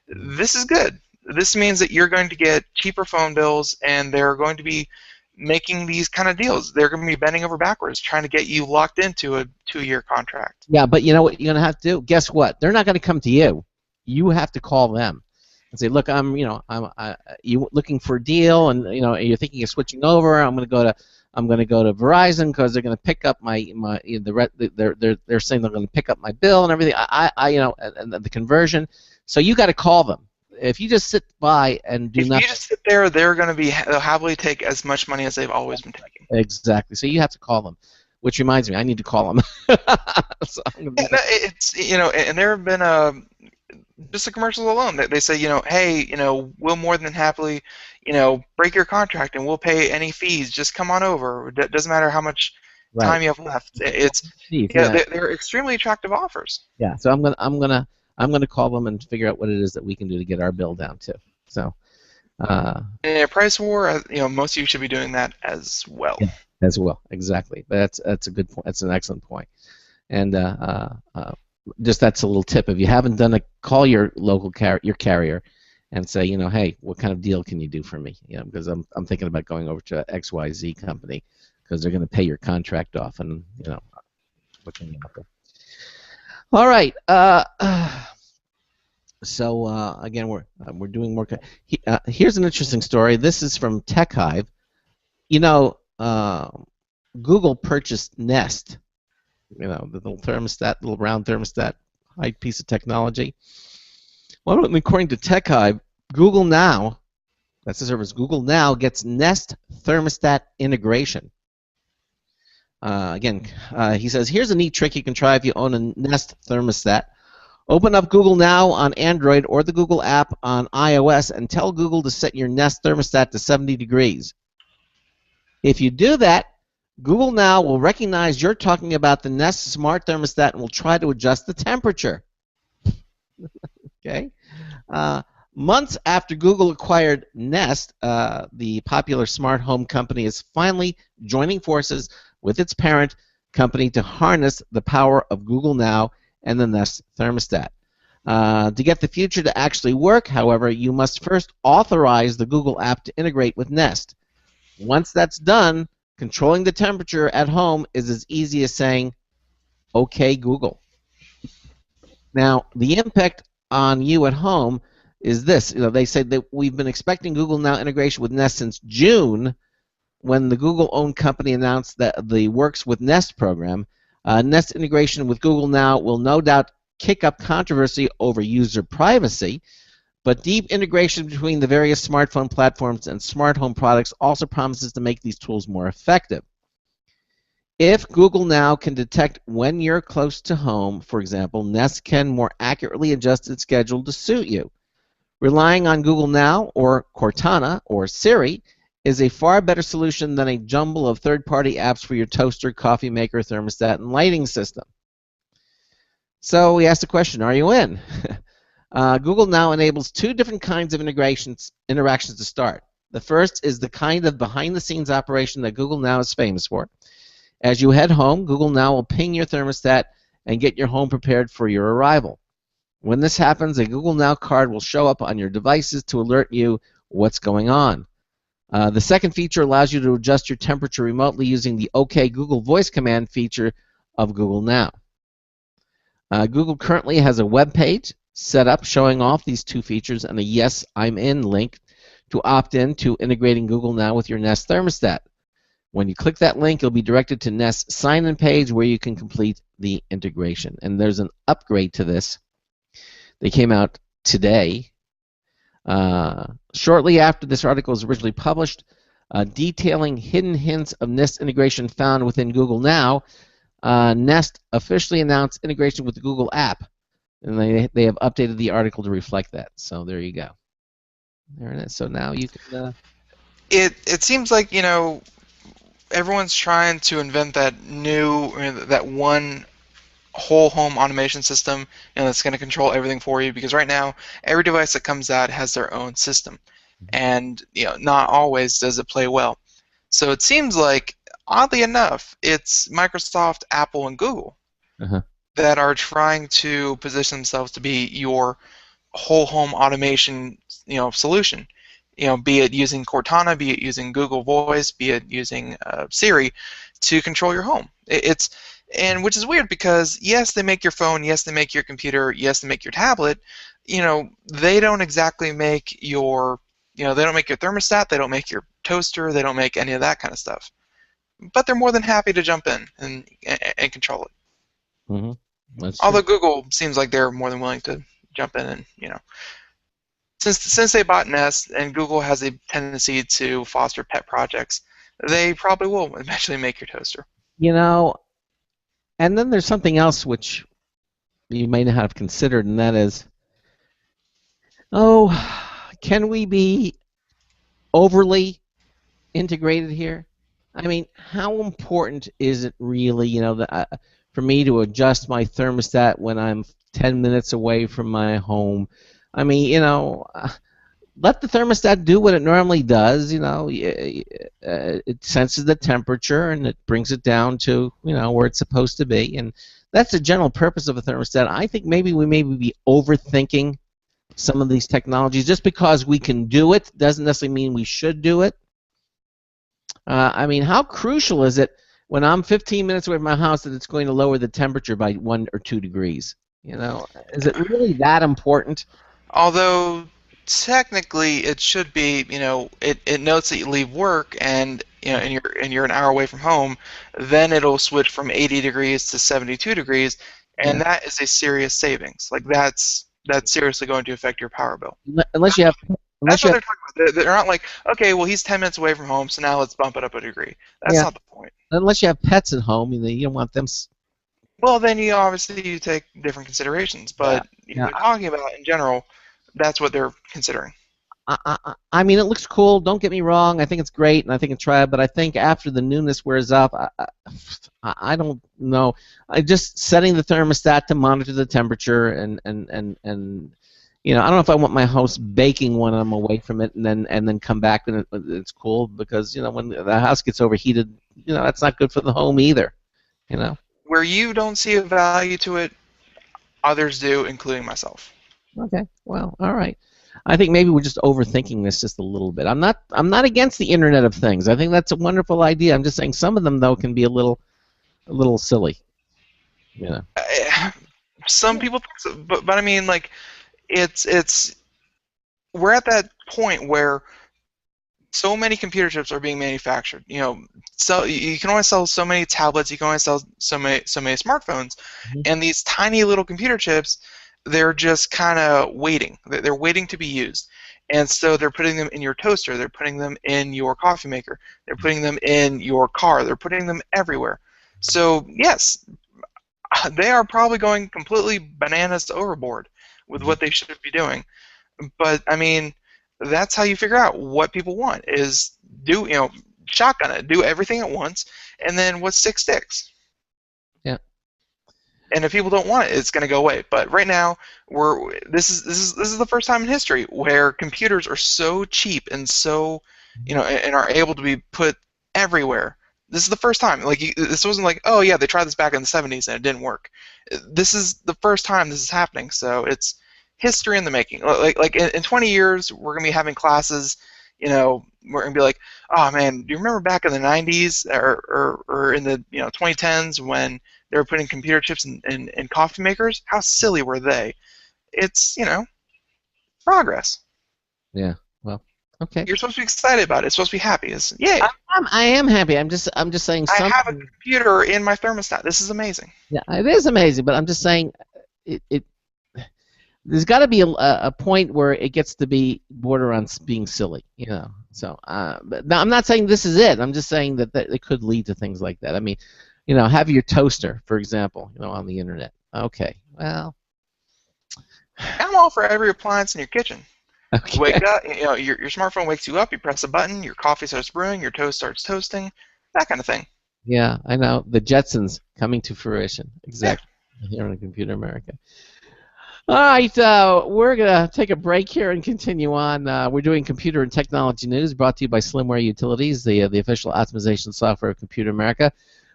this is good. This means that you're going to get cheaper phone bills, and they're going to be making these kind of deals. They're going to be bending over backwards trying to get you locked into a 2-year contract. Yeah, but you know what you're going to have to do? Guess what? They're not going to come to you. You have to call them and say, look, I'm you looking for a deal, and you're thinking of switching over. I'm going to go to Verizon because they're going to pick up they're saying they're going to pick up my bill and everything. And the conversion. So you got to call them. If you just sit by and do nothing. If you just sit there, they'll happily take as much money as they've always been taking. Exactly. So you have to call them. Which reminds me, I need to call them. And there have been just the commercials alone. They say, hey, we'll more than happily, break your contract and we'll pay any fees. Just come on over. It doesn't matter how much time you have left. They're extremely attractive offers. Yeah. So I'm gonna call them and figure out what it is that we can do to get our bill down too. So. In a price war, most of you should be doing that as well. Yeah, as well, exactly. But that's a good point. That's an excellent point. And just that's a little tip. If you haven't done it, call your local carrier, and say, hey, what kind of deal can you do for me? Because I'm thinking about going over to XYZ company because they're going to pay your contract off, and what can you offer? All right. So again, we're doing more. Here's an interesting story. This is from TechHive. Google purchased Nest. The little thermostat, little round thermostat, high piece of technology. Well, according to TechHive, Google Now, that's the service. Google Now gets Nest thermostat integration. Again, he says, here's a neat trick you can try if you own a Nest thermostat. Open up Google Now on Android or the Google app on iOS and tell Google to set your Nest thermostat to 70 degrees. If you do that, Google Now will recognize you're talking about the Nest smart thermostat and will try to adjust the temperature. Okay? Months after Google acquired Nest, the popular smart home company is finally joining forces with its parent company to harness the power of Google Now and the Nest thermostat. To get the future to actually work, however, you must first authorize the Google app to integrate with Nest. Once that's done, controlling the temperature at home is as easy as saying, OK Google. Now, the impact on you at home is this. They say that we've been expecting Google Now integration with Nest since June, when the Google-owned company announced that the Works with Nest program. Nest integration with Google Now will no doubt kick up controversy over user privacy, but deep integration between the various smartphone platforms and smart home products also promises to make these tools more effective. If Google Now can detect when you're close to home, for example, Nest can more accurately adjust its schedule to suit you. Relying on Google Now or Cortana or Siri is a far better solution than a jumble of third-party apps for your toaster, coffee maker, thermostat, and lighting system. So we asked the question, are you in? Google Now enables two different kinds of interactions to start. The first is the kind of behind-the-scenes operation that Google Now is famous for. As you head home, Google Now will ping your thermostat and get your home prepared for your arrival. When this happens, a Google Now card will show up on your devices to alert you what's going on. The second feature allows you to adjust your temperature remotely using the OK Google voice command feature of Google Now. Google currently has a web page set up showing off these two features and a Yes, I'm in link to opt in to integrating Google Now with your Nest thermostat. When you click that link, you'll be directed to Nest's sign-in page where you can complete the integration. And there's an upgrade to this. They came out today. Shortly after this article was originally published, detailing hidden hints of Nest integration found within Google Now, Nest officially announced integration with the Google app, and they have updated the article to reflect that. So there you go. There it is. So now you can. It seems like everyone's trying to invent that that one whole home automation system that's going to control everything for you, because right now every device that comes out has their own system, and not always does it play well. So it seems like, oddly enough, it's Microsoft, Apple, and Google that are trying to position themselves to be your whole home automation solution. Be it using Cortana, be it using Google Voice, be it using Siri to control your home. And which is weird, because yes, they make your phone, yes, they make your computer, yes, they make your tablet. They don't exactly make your, they don't make your thermostat, they don't make your toaster, they don't make any of that kind of stuff. But they're more than happy to jump in and control it. Although Google seems like they're more than willing to jump in and Since they bought Nest, and Google has a tendency to foster pet projects, they probably will eventually make your toaster. And then there's something else which you may not have considered, and that is, can we be overly integrated here? I mean, how important is it really, for me to adjust my thermostat when I'm 10 minutes away from my home? I mean, let the thermostat do what it normally does. It senses the temperature and it brings it down to where it's supposed to be, and that's the general purpose of a thermostat. I think maybe we may be overthinking some of these technologies. Just because we can do it doesn't necessarily mean we should do it. I mean, how crucial is it when I'm 15 minutes away from my house that it's going to lower the temperature by 1 or 2 degrees? Is it really that important? Although technically it should be, it notes that you leave work and and you're an hour away from home, then it'll switch from 80 degrees to 72 degrees, and that is a serious savings. Like that's seriously going to affect your power bill. Unless you have. That's what they're talking about. They're not like, okay, well, he's 10 minutes away from home, so now let's bump it up a degree. That's not the point. Unless you have pets at home, you don't want them. Well, then you take different considerations, but you're talking about in general. That's what they're considering. I mean, it looks cool. Don't get me wrong. I think it's great, and I think it's try. But I think after the newness wears off, I don't know. Just setting the thermostat to monitor the temperature, and I don't know if I want my house baking when I'm away from it, and then come back and it's cool, because when the house gets overheated, that's not good for the home either. Where you don't see a value to it, others do, including myself. Okay, well, all right. I think maybe we're just overthinking this just a little bit. I'm not against the Internet of Things. I think that's a wonderful idea. I'm just saying some of them though can be a little silly. You know. Some people think so, but I mean, like, it's we're at that point where so many computer chips are being manufactured. So you can only sell so many tablets, you can only sell so many smartphones, and these tiny little computer chips, they're just kind of waiting. They're waiting to be used, and so they're putting them in your toaster, they're putting them in your coffee maker, they're putting them in your car, they're putting them everywhere. So yes, they are probably going completely bananas overboard with what they should be doing. But I mean, that's how you figure out what people want, is shotgun it, do everything at once, and then what sticks sticks. Yeah. And if people don't want it, it's going to go away. But right now, this is the first time in history where computers are so cheap and so and are able to be put everywhere. This is the first time. Like, this wasn't like, oh yeah, they tried this back in the 70s and it didn't work. This is the first time this is happening. So it's history in the making. Like in 20 years, we're gonna be having classes. We're gonna be like, oh man, do you remember back in the 90s or in the 2010s when they were putting computer chips in coffee makers? How silly were they? It's progress. Yeah. Well. Okay. You're supposed to be excited about it. It's supposed to be happy. It's yay. I am happy. I'm just saying. I have a computer in my thermostat. This is amazing. Yeah, it is amazing, but I'm just saying, there's got to be a point where it gets to be border on being silly, So, but now I'm not saying this is it. I'm just saying that it could lead to things like that. I mean, have your toaster, for example, on the internet. Okay, well, I'm all for every appliance in your kitchen. Okay. Wake up, your smartphone wakes you up. You press a button, your coffee starts brewing, your toast starts toasting, that kind of thing. Yeah, I know. The Jetsons coming to fruition. Exactly. Yeah. Here on Computer America. All right, we're going to take a break here and continue on. We're doing computer and technology news brought to you by Slimware Utilities, the official optimization software of Computer America.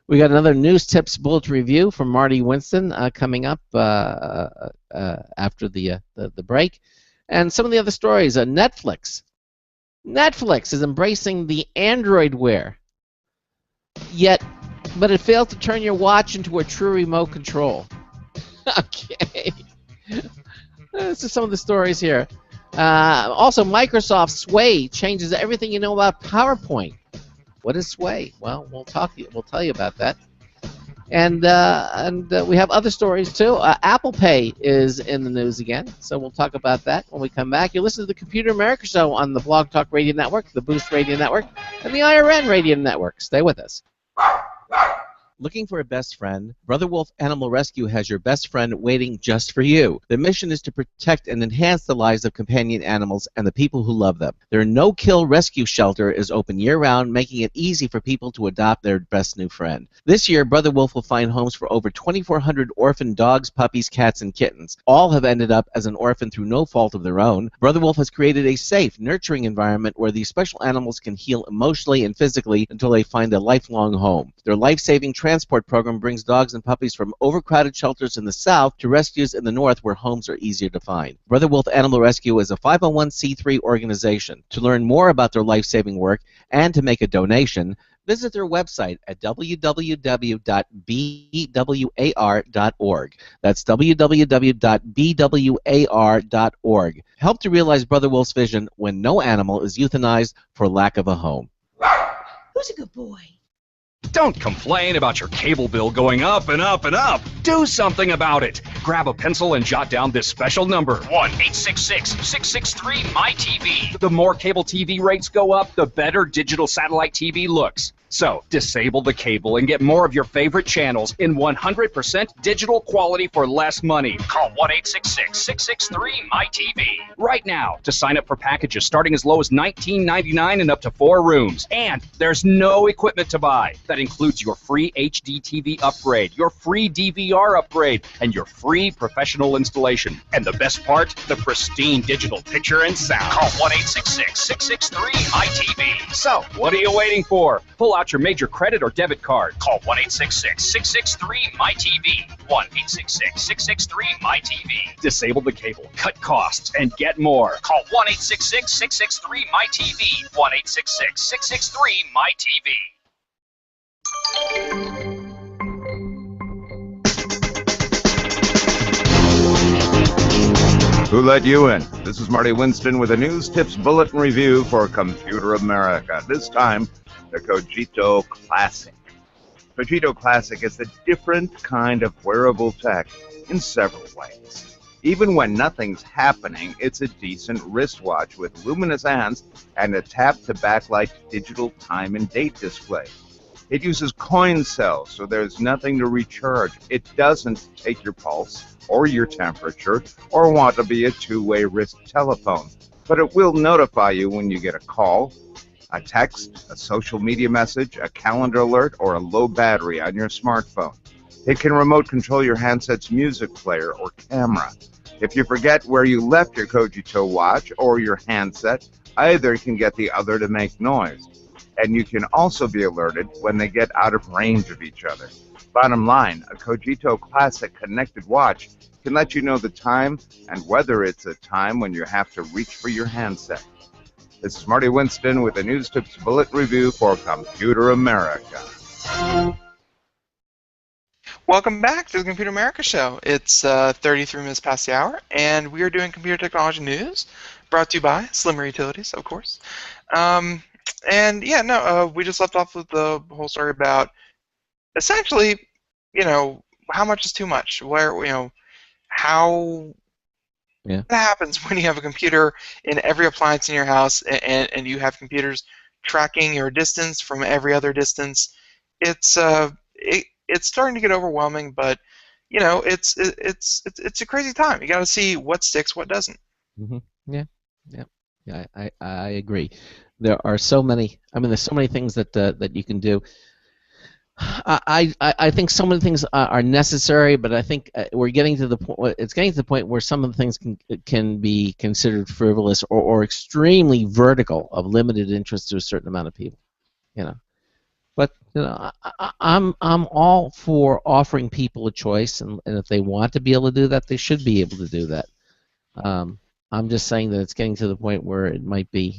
We got another news tips bullet review from Marty Winston coming up after the break. And some of the other stories. Netflix is embracing the Android Wear, but it failed to turn your watch into a true remote control. Okay. This is some of the stories here. Also, Microsoft Sway changes everything you know about PowerPoint. What is Sway? Well, we'll tell you about that. And we have other stories too. Apple Pay is in the news again, so we'll talk about that when we come back. You listen to the Computer America Show on the Blog Talk Radio Network, the Boost Radio Network, and the IRN Radio Network. Stay with us. Looking for a best friend? Brother Wolf Animal Rescue has your best friend waiting just for you. The mission is to protect and enhance the lives of companion animals and the people who love them. Their no-kill rescue shelter is open year-round, making it easy for people to adopt their best new friend. This year, Brother Wolf will find homes for over 2,400 orphan dogs, puppies, cats, and kittens. All have ended up as an orphan through no fault of their own. Brother Wolf has created a safe, nurturing environment where these special animals can heal emotionally and physically until they find a lifelong home. Their life-saving transport program brings dogs and puppies from overcrowded shelters in the south to rescues in the north where homes are easier to find. Brother Wolf Animal Rescue is a 501c3 organization. To learn more about their life-saving work and to make a donation, visit their website at www.bwar.org. That's www.bwar.org. Help to realize Brother Wolf's vision when no animal is euthanized for lack of a home. Who's a good boy? Don't complain about your cable bill going up and up and up. Do something about it. Grab a pencil and jot down this special number. 1-866-663-MY-TV. The more cable TV rates go up, the better digital satellite TV looks. So, disable the cable and get more of your favorite channels in 100% digital quality for less money. Call 1-866-663-MY-TV right now to sign up for packages starting as low as $19.99 and up to 4 rooms. And there's no equipment to buy. That includes your free HD TV upgrade, your free DVR upgrade, and your free professional installation. And the best part, the pristine digital picture and sound. Call 1-866-663-MY-TV. So, what are you waiting for? Pull out your major credit or debit card. Call 1-866-663-MY-TV. 1-866-663-MY-TV. Disable the cable, cut costs, and get more. Call 1-866-663-MY-TV. 1-866-663-MY-TV. Who let you in? This is Marty Winston with a news tips bulletin review for Computer America. This time, the Cogito Classic. Cogito Classic is a different kind of wearable tech in several ways. Even when nothing's happening, it's a decent wristwatch with luminous hands and a tap-to-backlight digital time and date display. It uses coin cells, so there's nothing to recharge. It doesn't take your pulse or your temperature or want to be a two-way wrist telephone, but it will notify you when you get a call, a text, a social media message, a calendar alert, or a low battery on your smartphone. It can remote control your handset's music player or camera. If you forget where you left your Cogito watch or your handset, either can get the other to make noise. And you can also be alerted when they get out of range of each other. Bottom line, a Cogito Classic connected watch can let you know the time and whether it's a time when you have to reach for your handset. This is Marty Winston with a News Tips Bulletin Review for Computer America. Welcome back to the Computer America Show. It's 33 minutes past the hour, and we are doing computer technology news, brought to you by Slimmer Utilities, of course. And yeah, no, we just left off with the whole story about essentially, how much is too much? How what happens when you have a computer in every appliance in your house, and you have computers tracking your distance from every other distance? It's starting to get overwhelming, but it's a crazy time. You got to see what sticks, what doesn't. Mm-hmm. Yeah. I agree. There are so many. There's so many things that you can do. I think so many things are necessary, but I think we're getting to the point. It's getting to the point where some of the things can be considered frivolous or extremely vertical, of limited interest to a certain amount of people. But I'm all for offering people a choice, and if they want to be able to do that, they should be able to do that. I'm just saying that it's getting to the point where it might be,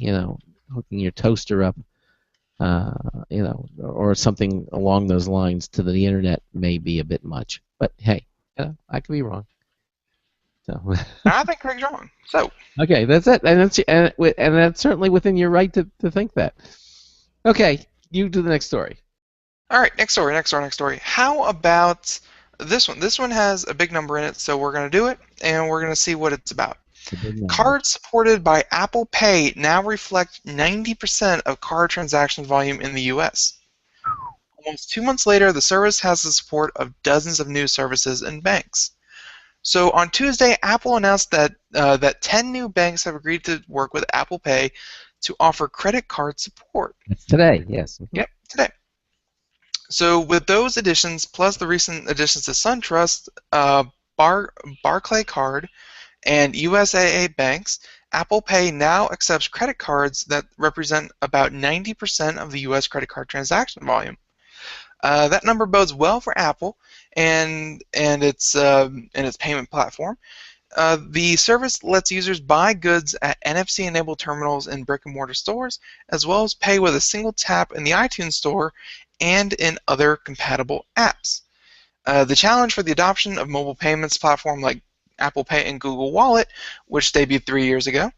hooking your toaster up, or something along those lines to the internet may be a bit much. But hey, I could be wrong. So I think Craig's wrong. So okay, that's it, and that's certainly within your right to think that. Okay, you do the next story. All right, next story. How about this one? This one has a big number in it, so we're going to do it, and we're going to see what it's about. Cards supported by Apple Pay now reflect 90% of card transaction volume in the U.S. Almost 2 months later, the service has the support of dozens of new services and banks. So on Tuesday, Apple announced that 10 new banks have agreed to work with Apple Pay to offer credit card support. It's today, yes. Yep, today. So with those additions, plus the recent additions to SunTrust, Barclay Card, and USAA banks, Apple Pay now accepts credit cards that represent about 90% of the U.S. credit card transaction volume. That number bodes well for Apple and its payment platform. The service lets users buy goods at NFC-enabled terminals in brick-and-mortar stores, as well as pay with a single tap in the iTunes Store and in other compatible apps. The challenge for the adoption of mobile payments platform like Apple Pay and Google Wallet, which debuted 3 years ago,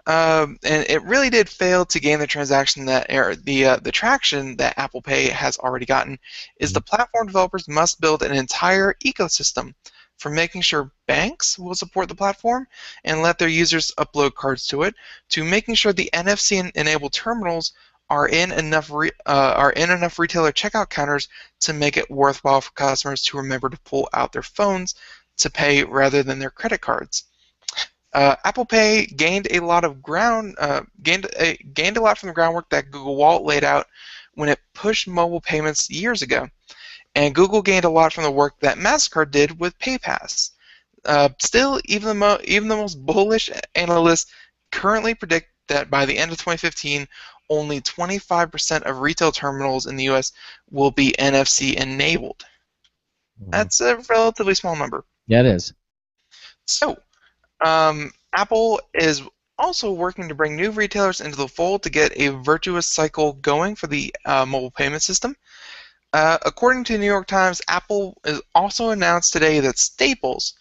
and it really did fail to gain the traction that Apple Pay has already gotten, is the platform developers must build an entire ecosystem from making sure banks will support the platform and let their users upload cards to it, to making sure the NFC-enabled terminals are in enough retailer checkout counters to make it worthwhile for customers to remember to pull out their phones to pay rather than their credit cards. Apple Pay gained a lot from the groundwork that Google Wallet laid out when it pushed mobile payments years ago, and Google gained a lot from the work that MasterCard did with PayPass. Still, even the most bullish analysts currently predict that by the end of 2015, only 25% of retail terminals in the U.S. will be NFC enabled. That's a relatively small number. Yeah, it is. So, Apple is also working to bring new retailers into the fold to get a virtuous cycle going for the mobile payment system. According to the New York Times, Apple has also announced today that Staples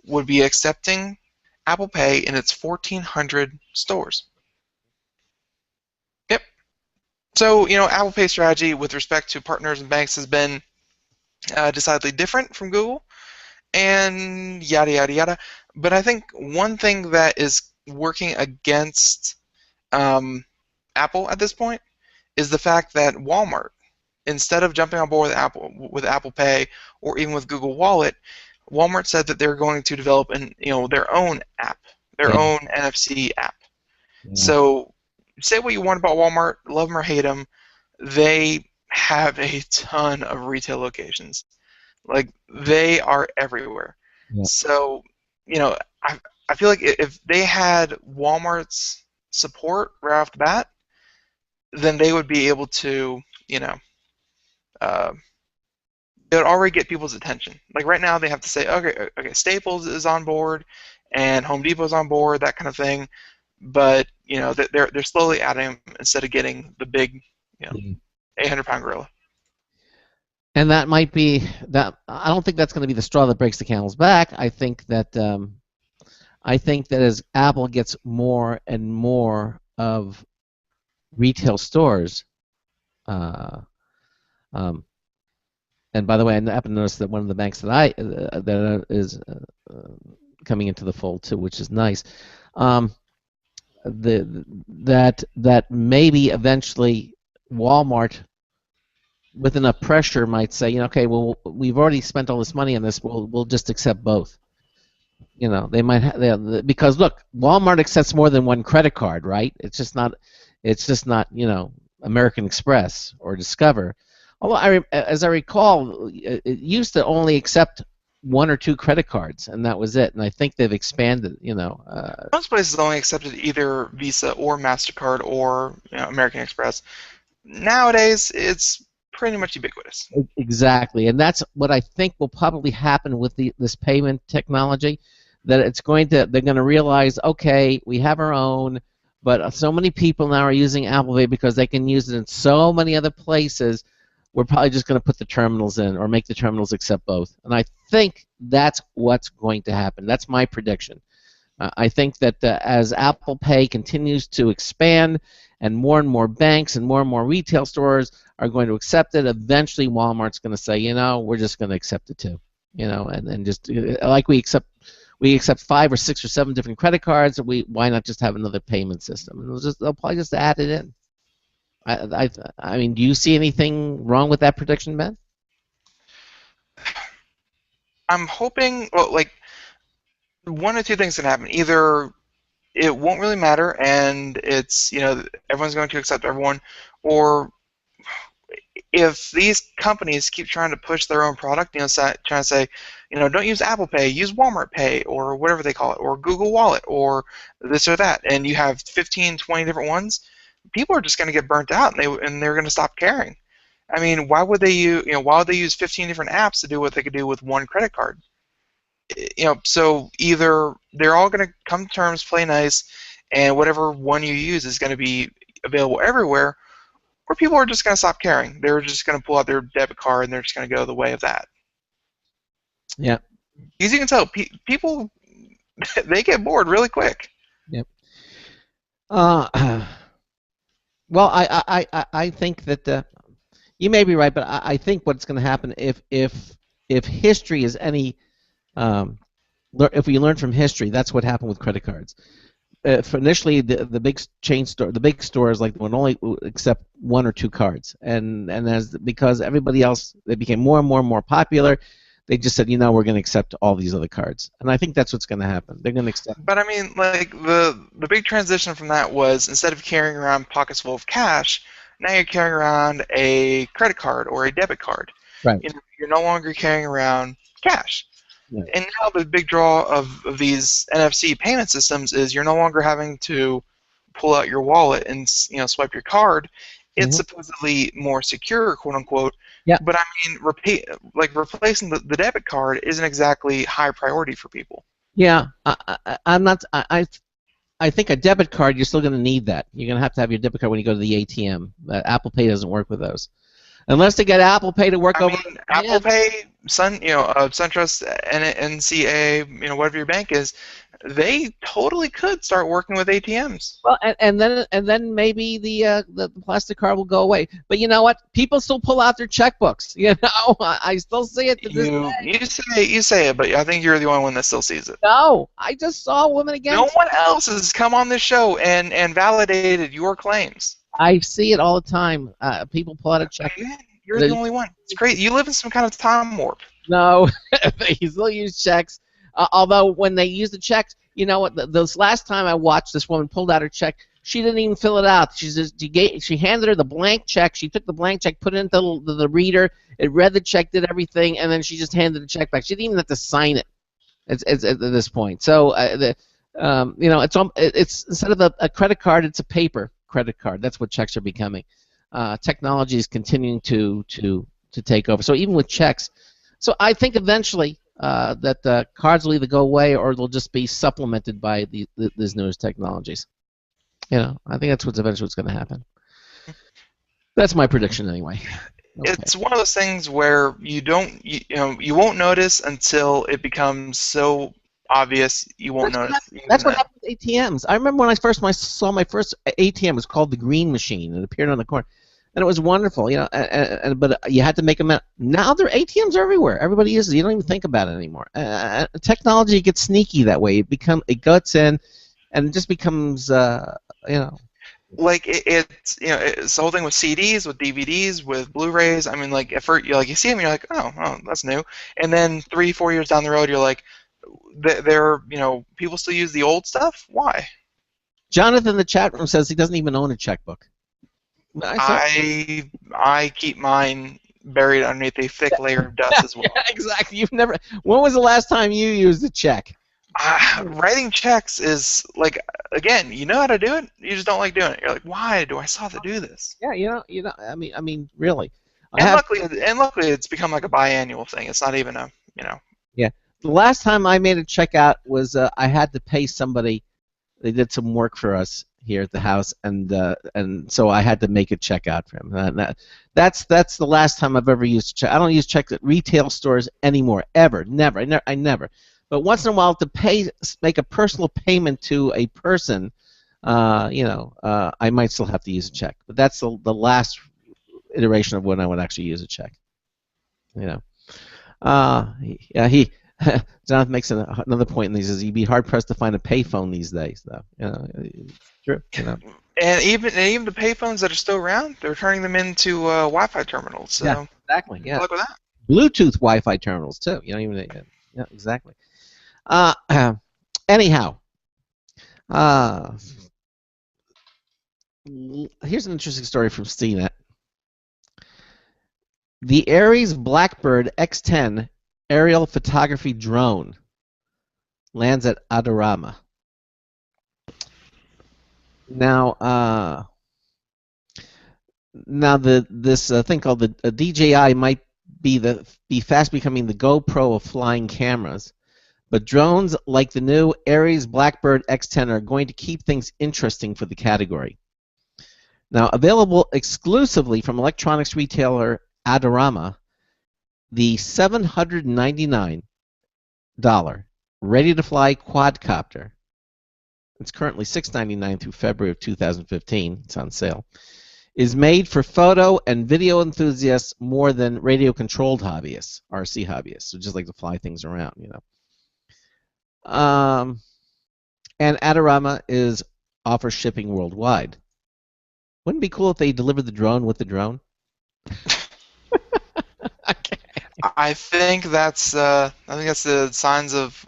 would be accepting Apple Pay in its 1,400 stores. Yep. So, Apple Pay's strategy with respect to partners and banks has been decidedly different from Google, and yada, yada, yada. But I think one thing that is working against Apple at this point is the fact that Walmart, instead of jumping on board with Apple Pay or even with Google Wallet, Walmart said that they're going to develop their own app, their own NFC app. Yeah. So say what you want about Walmart, love them or hate them, they have a ton of retail locations. Like, they are everywhere. Yeah. So, I feel like if they had Walmart's support right off the bat, then they would be able to, they would already get people's attention. Like right now, they have to say, okay, Staples is on board, and Home Depot's on board, that kind of thing. But they're slowly adding them instead of getting the big, 800-pound gorilla. And that might be that. I don't think that's going to be the straw that breaks the camel's back. I think that as Apple gets more and more of retail stores, and by the way, I happen to notice that one of the banks that is coming into the fold too, which is nice. That maybe eventually Walmart, with enough pressure, might say, okay, well, we've already spent all this money on this. We'll just accept both. They might because look, Walmart accepts more than one credit card, right? It's just not American Express or Discover. Although as I recall, it used to only accept one or two credit cards, and that was it. And I think they've expanded. Most places only accepted either Visa or MasterCard or American Express. Nowadays, it's pretty much ubiquitous. Exactly, and that's what I think will probably happen with this payment technology. That they're going to realize, okay, we have our own, but so many people now are using Apple Pay because they can use it in so many other places. We're probably just going to put the terminals in or make the terminals accept both. And I think that's what's going to happen. That's my prediction. I think that as Apple Pay continues to expand and more banks and more retail stores are going to accept it, eventually Walmart's going to say, we're just going to accept it too. And just like we accept 5 or 6 or 7 different credit cards, why not just have another payment system? And they'll probably just add it in. I mean, do you see anything wrong with that prediction, Ben? I'm hoping, one or two things can happen. Either it won't really matter, and it's everyone's going to accept everyone, or if these companies keep trying to push their own product, trying to say, don't use Apple Pay, use Walmart Pay, or whatever they call it, or Google Wallet, or this or that, and you have 15, 20 different ones, people are just going to get burnt out, and they're going to stop caring. I mean, why would they use 15 different apps to do what they could do with one credit card? So either they're all going to come to terms, play nice, and whatever one you use is going to be available everywhere, or people are just going to stop caring. They're just going to pull out their debit card and they're just going to go the way of that. Yeah. Because you can tell people, they get bored really quick. Yep. Well, I think that you may be right, but I think what's going to happen if history is any if we learn from history, that's what happened with credit cards. For initially, the big chain store, the big stores would only accept 1 or 2 cards, and because everybody else, they became more and more popular, they just said, we're going to accept all these other cards, and I think that's what's going to happen. They're going to accept. But I mean, the big transition from that was, instead of carrying around pockets full of cash, now you're carrying around a credit card or a debit card. Right. You're no longer carrying around cash. Right. And now the big draw of these NFC payment systems is you're no longer having to pull out your wallet and swipe your card. It's supposedly more secure, quote unquote. Yeah. But I mean, replacing the debit card isn't exactly high priority for people. Yeah, I'm not. I think a debit card, you're still going to need that. You're going to have your debit card when you go to the ATM. Apple Pay doesn't work with those. Unless they get Apple Pay to work over. Apple Pay, SunTrust, NCA, whatever your bank is, they totally could start working with ATMs. Well, and then maybe the plastic card will go away. But you know what? People still pull out their checkbooks. You know, I still see it to this day. You say it, but I think you're the only one that still sees it. No, I just saw a woman again. No one else has come on this show and validated your claims. I see it all the time. People pull out a check. You're the only one. It's crazy. You live in some kind of time warp. No, they still use checks. Although when they use the checks, you know what? This last time I watched, this woman pulled out her check. She didn't even fill it out. She handed her the blank check. She took the blank check, put it into the reader. It read the check, did everything, and then she just handed the check back. She didn't even have to sign it. It's at this point. So it's instead of a credit card, it's a paper credit card. That's what checks are becoming. Technology is continuing to take over. So even with checks, so I think eventually that cards will either go away or they'll just be supplemented by these newest technologies. I think that's eventually what's going to happen. That's my prediction anyway. Okay. It's one of those things where you won't notice until it becomes so obvious you won't notice. That's what happened with ATMs. I remember when I saw my first ATM. It was called the Green Machine. It appeared on the corner, and it was wonderful. But you had to make them. Now there are ATMs everywhere. Everybody uses it. You don't even think about it anymore. Technology gets sneaky that way. It guts in, and it just becomes Like it's the whole thing with CDs, with DVDs, with Blu-rays. I mean, like at first you see them, you're like, oh, that's new, and then 3-4 years down the road, you're like, people still use the old stuff. Why? Jonathan in the chat room says he doesn't even own a checkbook. I keep mine buried underneath a thick layer of dust as well. Yeah, exactly. You've never. When was the last time you used a check? Writing checks is like, again, you know how to do it, you just don't like doing it. You're like, why do I still have to do this? Yeah, I mean, really. Luckily, it's become like a biannual thing. It's not even a. Yeah. The last time I made a check out was I had to pay somebody. They did some work for us here at the house, and so I had to make a check out for him. That's the last time I've ever used a check. I don't use checks at retail stores anymore, ever, never. I never. But once in a while, to make a personal payment to a person, I might still have to use a check. But that's the last iteration of when I would actually use a check. Jonathan makes another point, and he says you'd be hard pressed to find a payphone these days, though. True. And even the payphones that are still around, they're turning them into Wi-Fi terminals. So yeah, exactly. Yeah. Good luck with that. Bluetooth Wi-Fi terminals too. Yeah, exactly. Anyhow, here's an interesting story from CNET. The Ares Blackbird X10 aerial photography drone lands at Adorama. Now, this thing called the DJI might be fast becoming the GoPro of flying cameras. But drones like the new Ares Blackbird X10 are going to keep things interesting for the category. Now, available exclusively from electronics retailer Adorama, the $799 ready-to-fly quadcopter, it's currently $699 through February of 2015, it's on sale, is made for photo and video enthusiasts more than radio-controlled hobbyists, RC hobbyists, who just like to fly things around, And Adorama offers shipping worldwide. Wouldn't it be cool if they delivered the drone with the drone? Okay. I think that's the signs of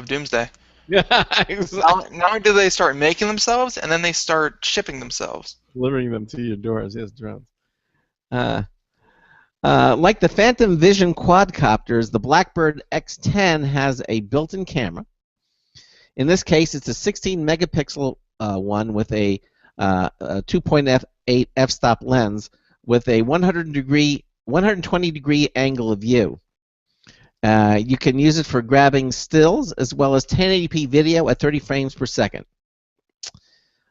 doomsday. Yeah, exactly. Not only do they start making themselves, and then they start shipping themselves. Delivering them to your doors, yes, drones. Like the Phantom Vision quadcopters, the Blackbird X10 has a built-in camera. In this case, it's a 16-megapixel one with a 2.8 f-stop lens with a 120-degree angle of view. You can use it for grabbing stills as well as 1080p video at 30 frames per second.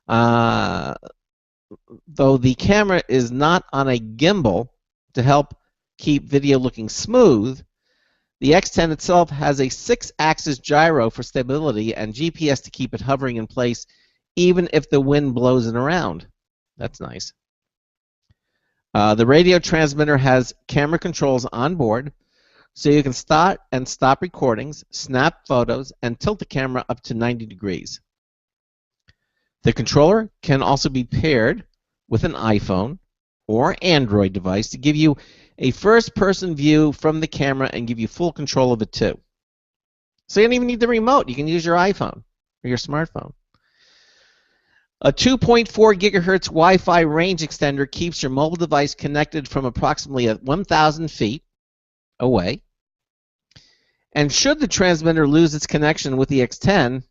Though the camera is not on a gimbal to help keep video looking smooth, the X10 itself has a 6-axis gyro for stability and GPS to keep it hovering in place even if the wind blows it around. That's nice. The radio transmitter has camera controls on board, so you can start and stop recordings, snap photos, and tilt the camera up to 90 degrees. The controller can also be paired with an iPhone or Android device to give you a first-person view from the camera and give you full control of it too. So you don't even need the remote. You can use your iPhone or your smartphone. A 2.4 gigahertz Wi-Fi range extender keeps your mobile device connected from approximately 1,000 feet away. And should the transmitter lose its connection with the X10,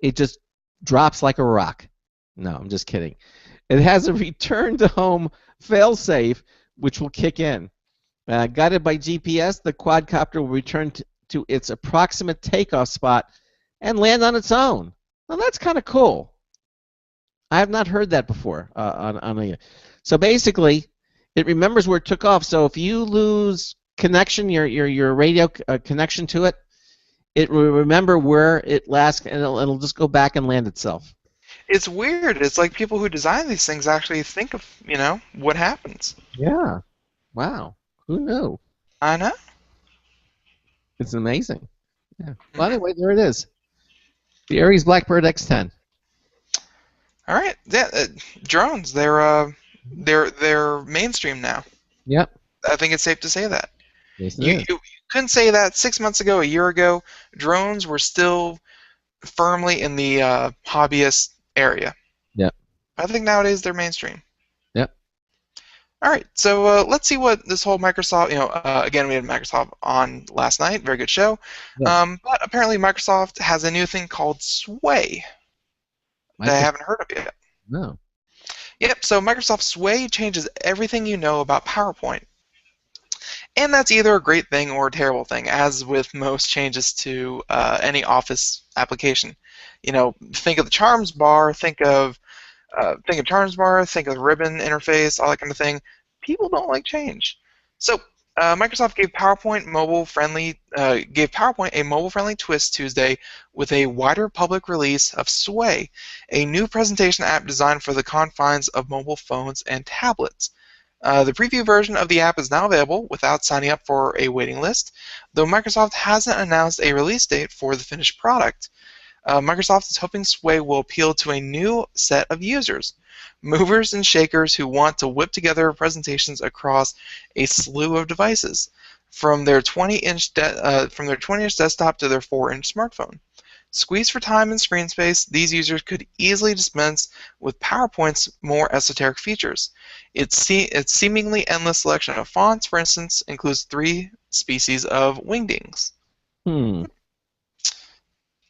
it just drops like a rock. No, I'm just kidding. It has a return to home failsafe which will kick in. Guided by GPS, the quadcopter will return to its approximate takeoff spot and land on its own. Well, that's kind of cool. I have not heard that before So basically, it remembers where it took off. So if you lose connection, your radio connection to it, it will remember where it last, and it'll just go back and land itself. It's weird. It's like people who design these things actually think of, what happens. Yeah. Wow. Who knew? I know. It's amazing. Yeah. Well, anyway, there it is. The Aries Blackbird X10. All right. Yeah. Drones. They're mainstream now. Yep. I think it's safe to say that. Yes, you couldn't say that 6 months ago, a year ago. Drones were still firmly in the hobbyist area. Yep. I think nowadays they're mainstream. Yep. All right, so let's see what this whole Microsoft, again, we had Microsoft on last night, very good show. Yeah. But apparently Microsoft has a new thing called Sway that I haven't heard of yet. No. Yep, so Microsoft Sway changes everything you know about PowerPoint. And that's either a great thing or a terrible thing, as with most changes to any Office application. Think of the Charms bar, think of Charms bar, think of the ribbon interface, all that kind of thing. People don't like change. So Microsoft gave PowerPoint a mobile-friendly twist Tuesday with a wider public release of Sway, a new presentation app designed for the confines of mobile phones and tablets. The preview version of the app is now available without signing up for a waiting list, though Microsoft hasn't announced a release date for the finished product. Microsoft is hoping Sway will appeal to a new set of users, movers and shakers who want to whip together presentations across a slew of devices, from their 20-inch desktop to their 4-inch smartphone. Squeezed for time and screen space, these users could easily dispense with PowerPoint's more esoteric features. Its seemingly endless selection of fonts, for instance, includes 3 species of wingdings.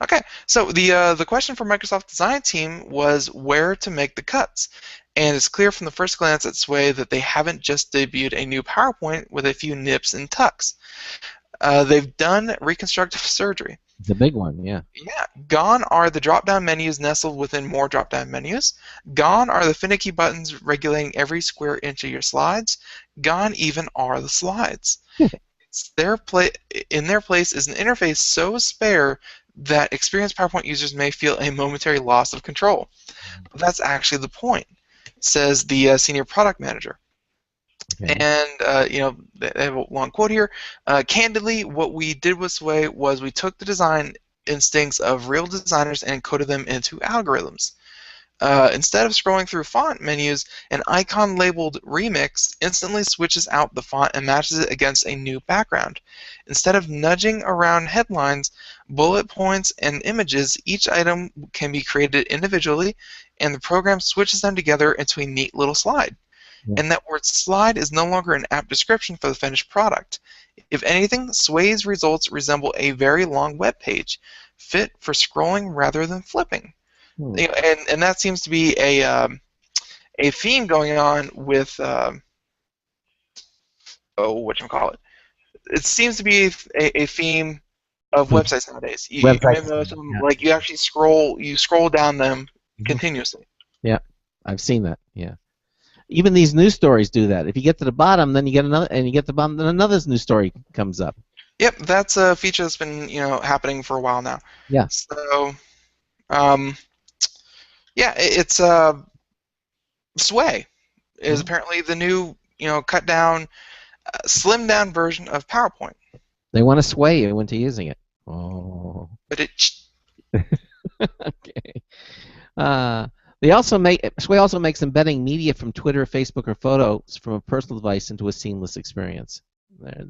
Okay, so the question for Microsoft design team was where to make the cuts, and it's clear from the first glance at Sway that they haven't just debuted a new PowerPoint with a few nips and tucks. They've done reconstructive surgery. It's a big one, yeah. Yeah, gone are the drop-down menus nestled within more drop-down menus. Gone are the finicky buttons regulating every square inch of your slides. Gone even are the slides. In their place is an interface so spare that experienced PowerPoint users may feel a momentary loss of control. But that's actually the point, says the senior product manager. Okay. And, they have a long quote here. Candidly, what we did with Sway was we took the design instincts of real designers and coded them into algorithms. Instead of scrolling through font menus, an icon labeled Remix instantly switches out the font and matches it against a new background. Instead of nudging around headlines, bullet points, and images, each item can be created individually, and the program switches them together into a neat little slide. Yeah. And that word slide is no longer an apt description for the finished product. If anything, Sway's results resemble a very long web page, fit for scrolling rather than flipping. And that seems to be a theme going on with whatchamacallit. It seems to be a theme of websites nowadays. You may notice them, like you actually scroll down them continuously. Yeah, I've seen that. Yeah, Even these news stories do that. If you get to the bottom, then you get another, and you get to the bottom, then another news story comes up. Yep, that's a feature that's been happening for a while now. Yeah. So, yeah, it's Sway is apparently the new cut down, slimmed down version of PowerPoint. They want to sway you into using it. Oh. But it. Okay. Sway also makes embedding media from Twitter, Facebook, or photos from a personal device into a seamless experience. But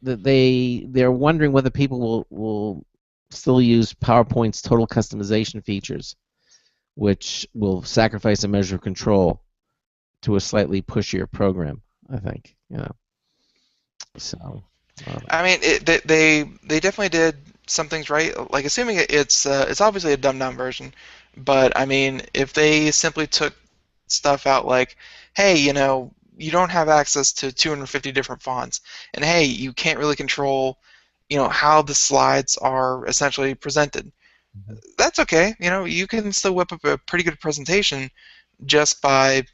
they're wondering whether people will still use PowerPoint's total customization features, which will sacrifice a measure of control to a slightly pushier program, I think. So. I mean, they definitely did some things right. Like, assuming it's obviously a dumbed down version, but I mean, if they simply took stuff out like, hey, you don't have access to 250 different fonts, and hey, you can't really control, how the slides are essentially presented. That's okay. You can still whip up a pretty good presentation just by,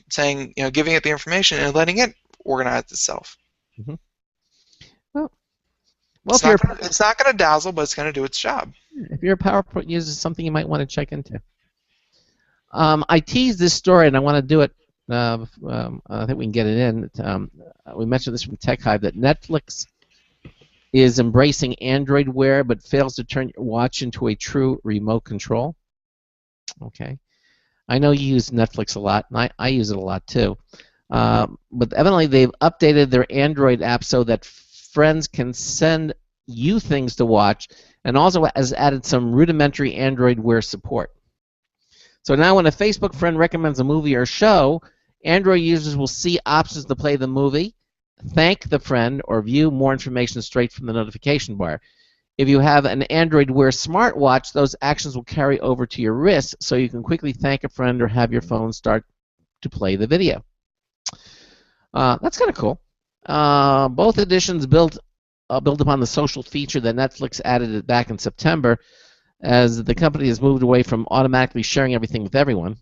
saying, giving it the information and letting it organize itself. Mm-hmm. Well, it's not going to dazzle, but it's going to do its job. If you're a PowerPoint user, it's something you might want to check into. I teased this story, and I want to do it. I think we can get it in. We mentioned this from Tech Hive, that Netflix is embracing Android Wear, but fails to turn your watch into a true remote control. Okay. I know you use Netflix a lot, and I use it a lot too. But evidently they've updated their Android app so that friends can send you things to watch, and also has added some rudimentary Android Wear support. So now when a Facebook friend recommends a movie or show, Android users will see options to play the movie, thank the friend, or view more information straight from the notification bar. If you have an Android Wear smartwatch, those actions will carry over to your wrist, so you can quickly thank a friend or have your phone start to play the video. That's kind of cool. Both editions build upon the social feature that Netflix added back in September, as the company has moved away from automatically sharing everything with everyone.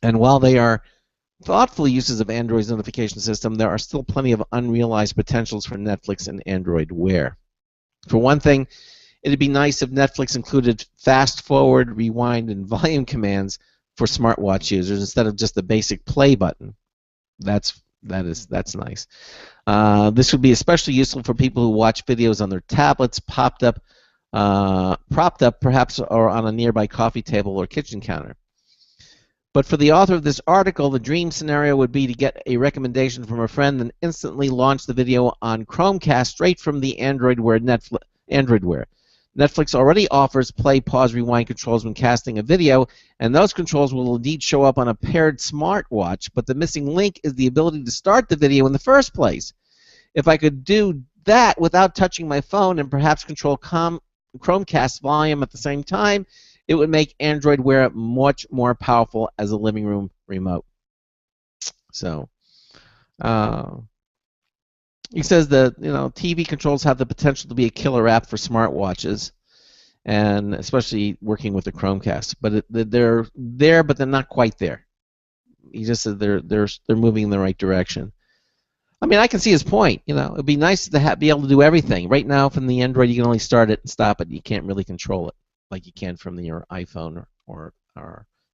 And while they are thoughtful uses of Android's notification system, there are still plenty of unrealized potentials for Netflix and Android Wear. For one thing, it'd be nice if Netflix included fast forward, rewind, and volume commands for smartwatch users instead of just the basic play button. That's nice. This would be especially useful for people who watch videos on their tablets, propped up perhaps, or on a nearby coffee table or kitchen counter. But for the author of this article, the dream scenario would be to get a recommendation from a friend and instantly launch the video on Chromecast straight from the Android Wear. Netflix already offers play, pause, rewind controls when casting a video, and those controls will indeed show up on a paired smartwatch, but the missing link is the ability to start the video in the first place. If I could do that without touching my phone and perhaps control Chromecast volume at the same time, it would make Android Wear much more powerful as a living room remote. So, he says that TV controls have the potential to be a killer app for smartwatches, and especially working with the Chromecast. But they're there, but they're not quite there. He just said they're moving in the right direction. I mean, I can see his point. It'd be nice to be able to do everything. Right now, from the Android, you can only start it and stop it. You can't really control it like you can from your iPhone or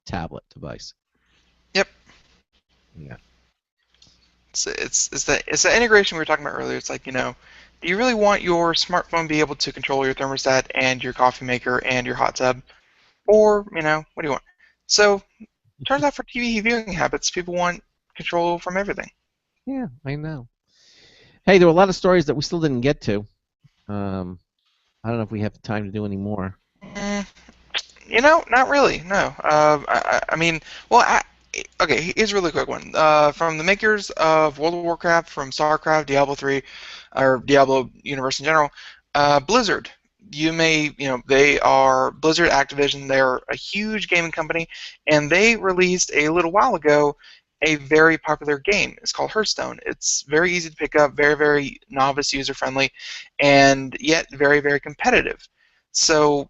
tablet device. Yep. Yeah. It's the integration we were talking about earlier. It's like, do you really want your smartphone to be able to control your thermostat and your coffee maker and your hot tub? Or, what do you want? So, turns out for TV viewing habits, people want control from everything. Yeah, I know. Hey, there were a lot of stories that we still didn't get to. I don't know if we have time to do any more. Not really, no. I mean, well, okay, here's a really quick one. From the makers of World of Warcraft, from StarCraft, Diablo 3, or Diablo Universe in general, Blizzard. They are Blizzard Activision. They're a huge gaming company, and they released a little while ago a very popular game. It's called Hearthstone. It's very easy to pick up, very, very novice user-friendly, and yet very, very competitive. So,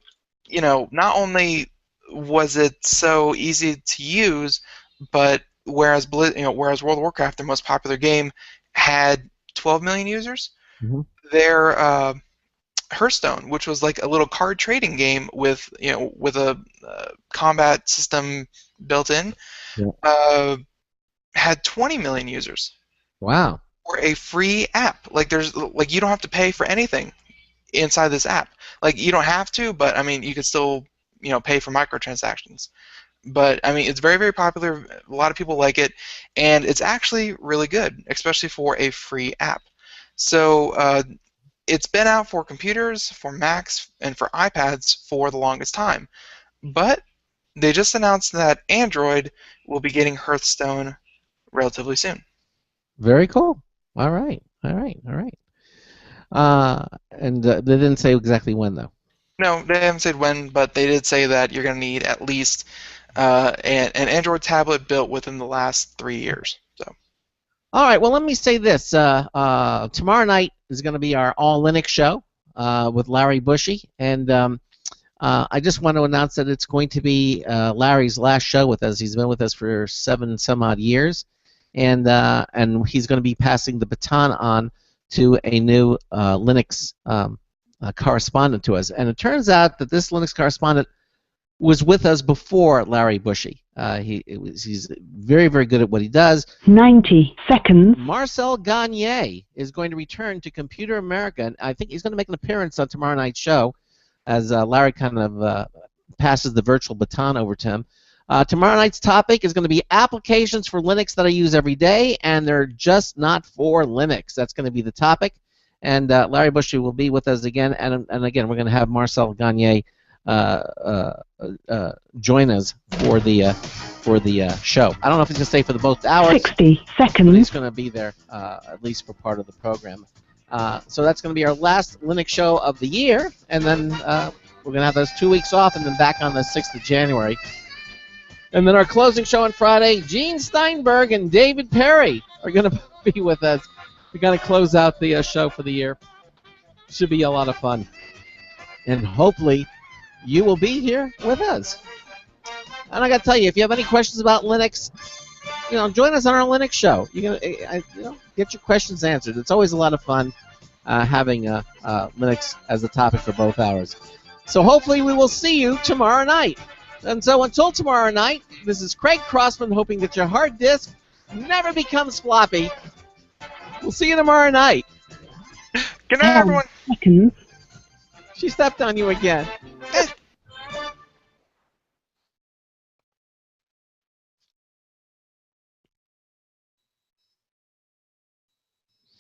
not only was it so easy to use, but whereas whereas World of Warcraft, their most popular game, had 12 million users, their Hearthstone, which was like a little card trading game with with a combat system built in, had 20 million users. Wow. Or a free app. Like you don't have to pay for anything inside this app. Like you don't have to, but I mean you could still pay for microtransactions. But I mean it's very, very popular. A lot of people like it, and it's actually really good, especially for a free app. So it's been out for computers, for Macs, and for iPads for the longest time. But they just announced that Android will be getting Hearthstone relatively soon. Very cool. All right. And they didn't say exactly when, though. No, they haven't said when, but they did say that you're going to need at least an Android tablet built within the last 3 years. So. All right. Well, let me say this. Tomorrow night is going to be our All Linux show with Larry Bushy, and I just want to announce that it's going to be Larry's last show with us. He's been with us for 7 some odd years, and he's going to be passing the baton on to a new Linux correspondent to us. And it turns out that this Linux correspondent was with us before Larry Bushy. He's very, very good at what he does. 90 seconds. Marcel Gagne is going to return to Computer America, and I think he's going to make an appearance on tomorrow night's show as Larry kind of passes the virtual baton over to him. Tomorrow night's topic is going to be applications for Linux that I use every day, and they're just not for Linux. That's going to be the topic. And Larry Bushy will be with us again, and again, we're going to have Marcel Gagne join us for the show. I don't know if he's going to stay for the both hours. 60 seconds. But he's going to be there at least for part of the program. So that's going to be our last Linux show of the year, and then we're going to have those 2 weeks off, and then back on the 6th of January. And then our closing show on Friday, Gene Steinberg and David Perry are going to be with us. We're going to close out the show for the year. Should be a lot of fun. And hopefully you will be here with us. And I got to tell you, if you have any questions about Linux, join us on our Linux show. You're gonna, get your questions answered. It's always a lot of fun having Linux as the topic for both hours. So hopefully we will see you tomorrow night. And so until tomorrow night, this is Craig Crossman hoping that your hard disk never becomes floppy. We'll see you tomorrow night. Good night, everyone. Seconds. She stepped on you again.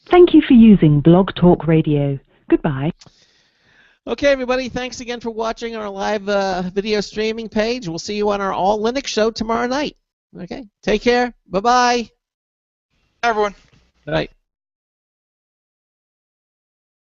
Thank you for using Blog Talk Radio. Goodbye. Okay, everybody, thanks again for watching our live video streaming page. We'll see you on our All Linux show tomorrow night. Okay, take care. Bye-bye. Bye, everyone. Bye.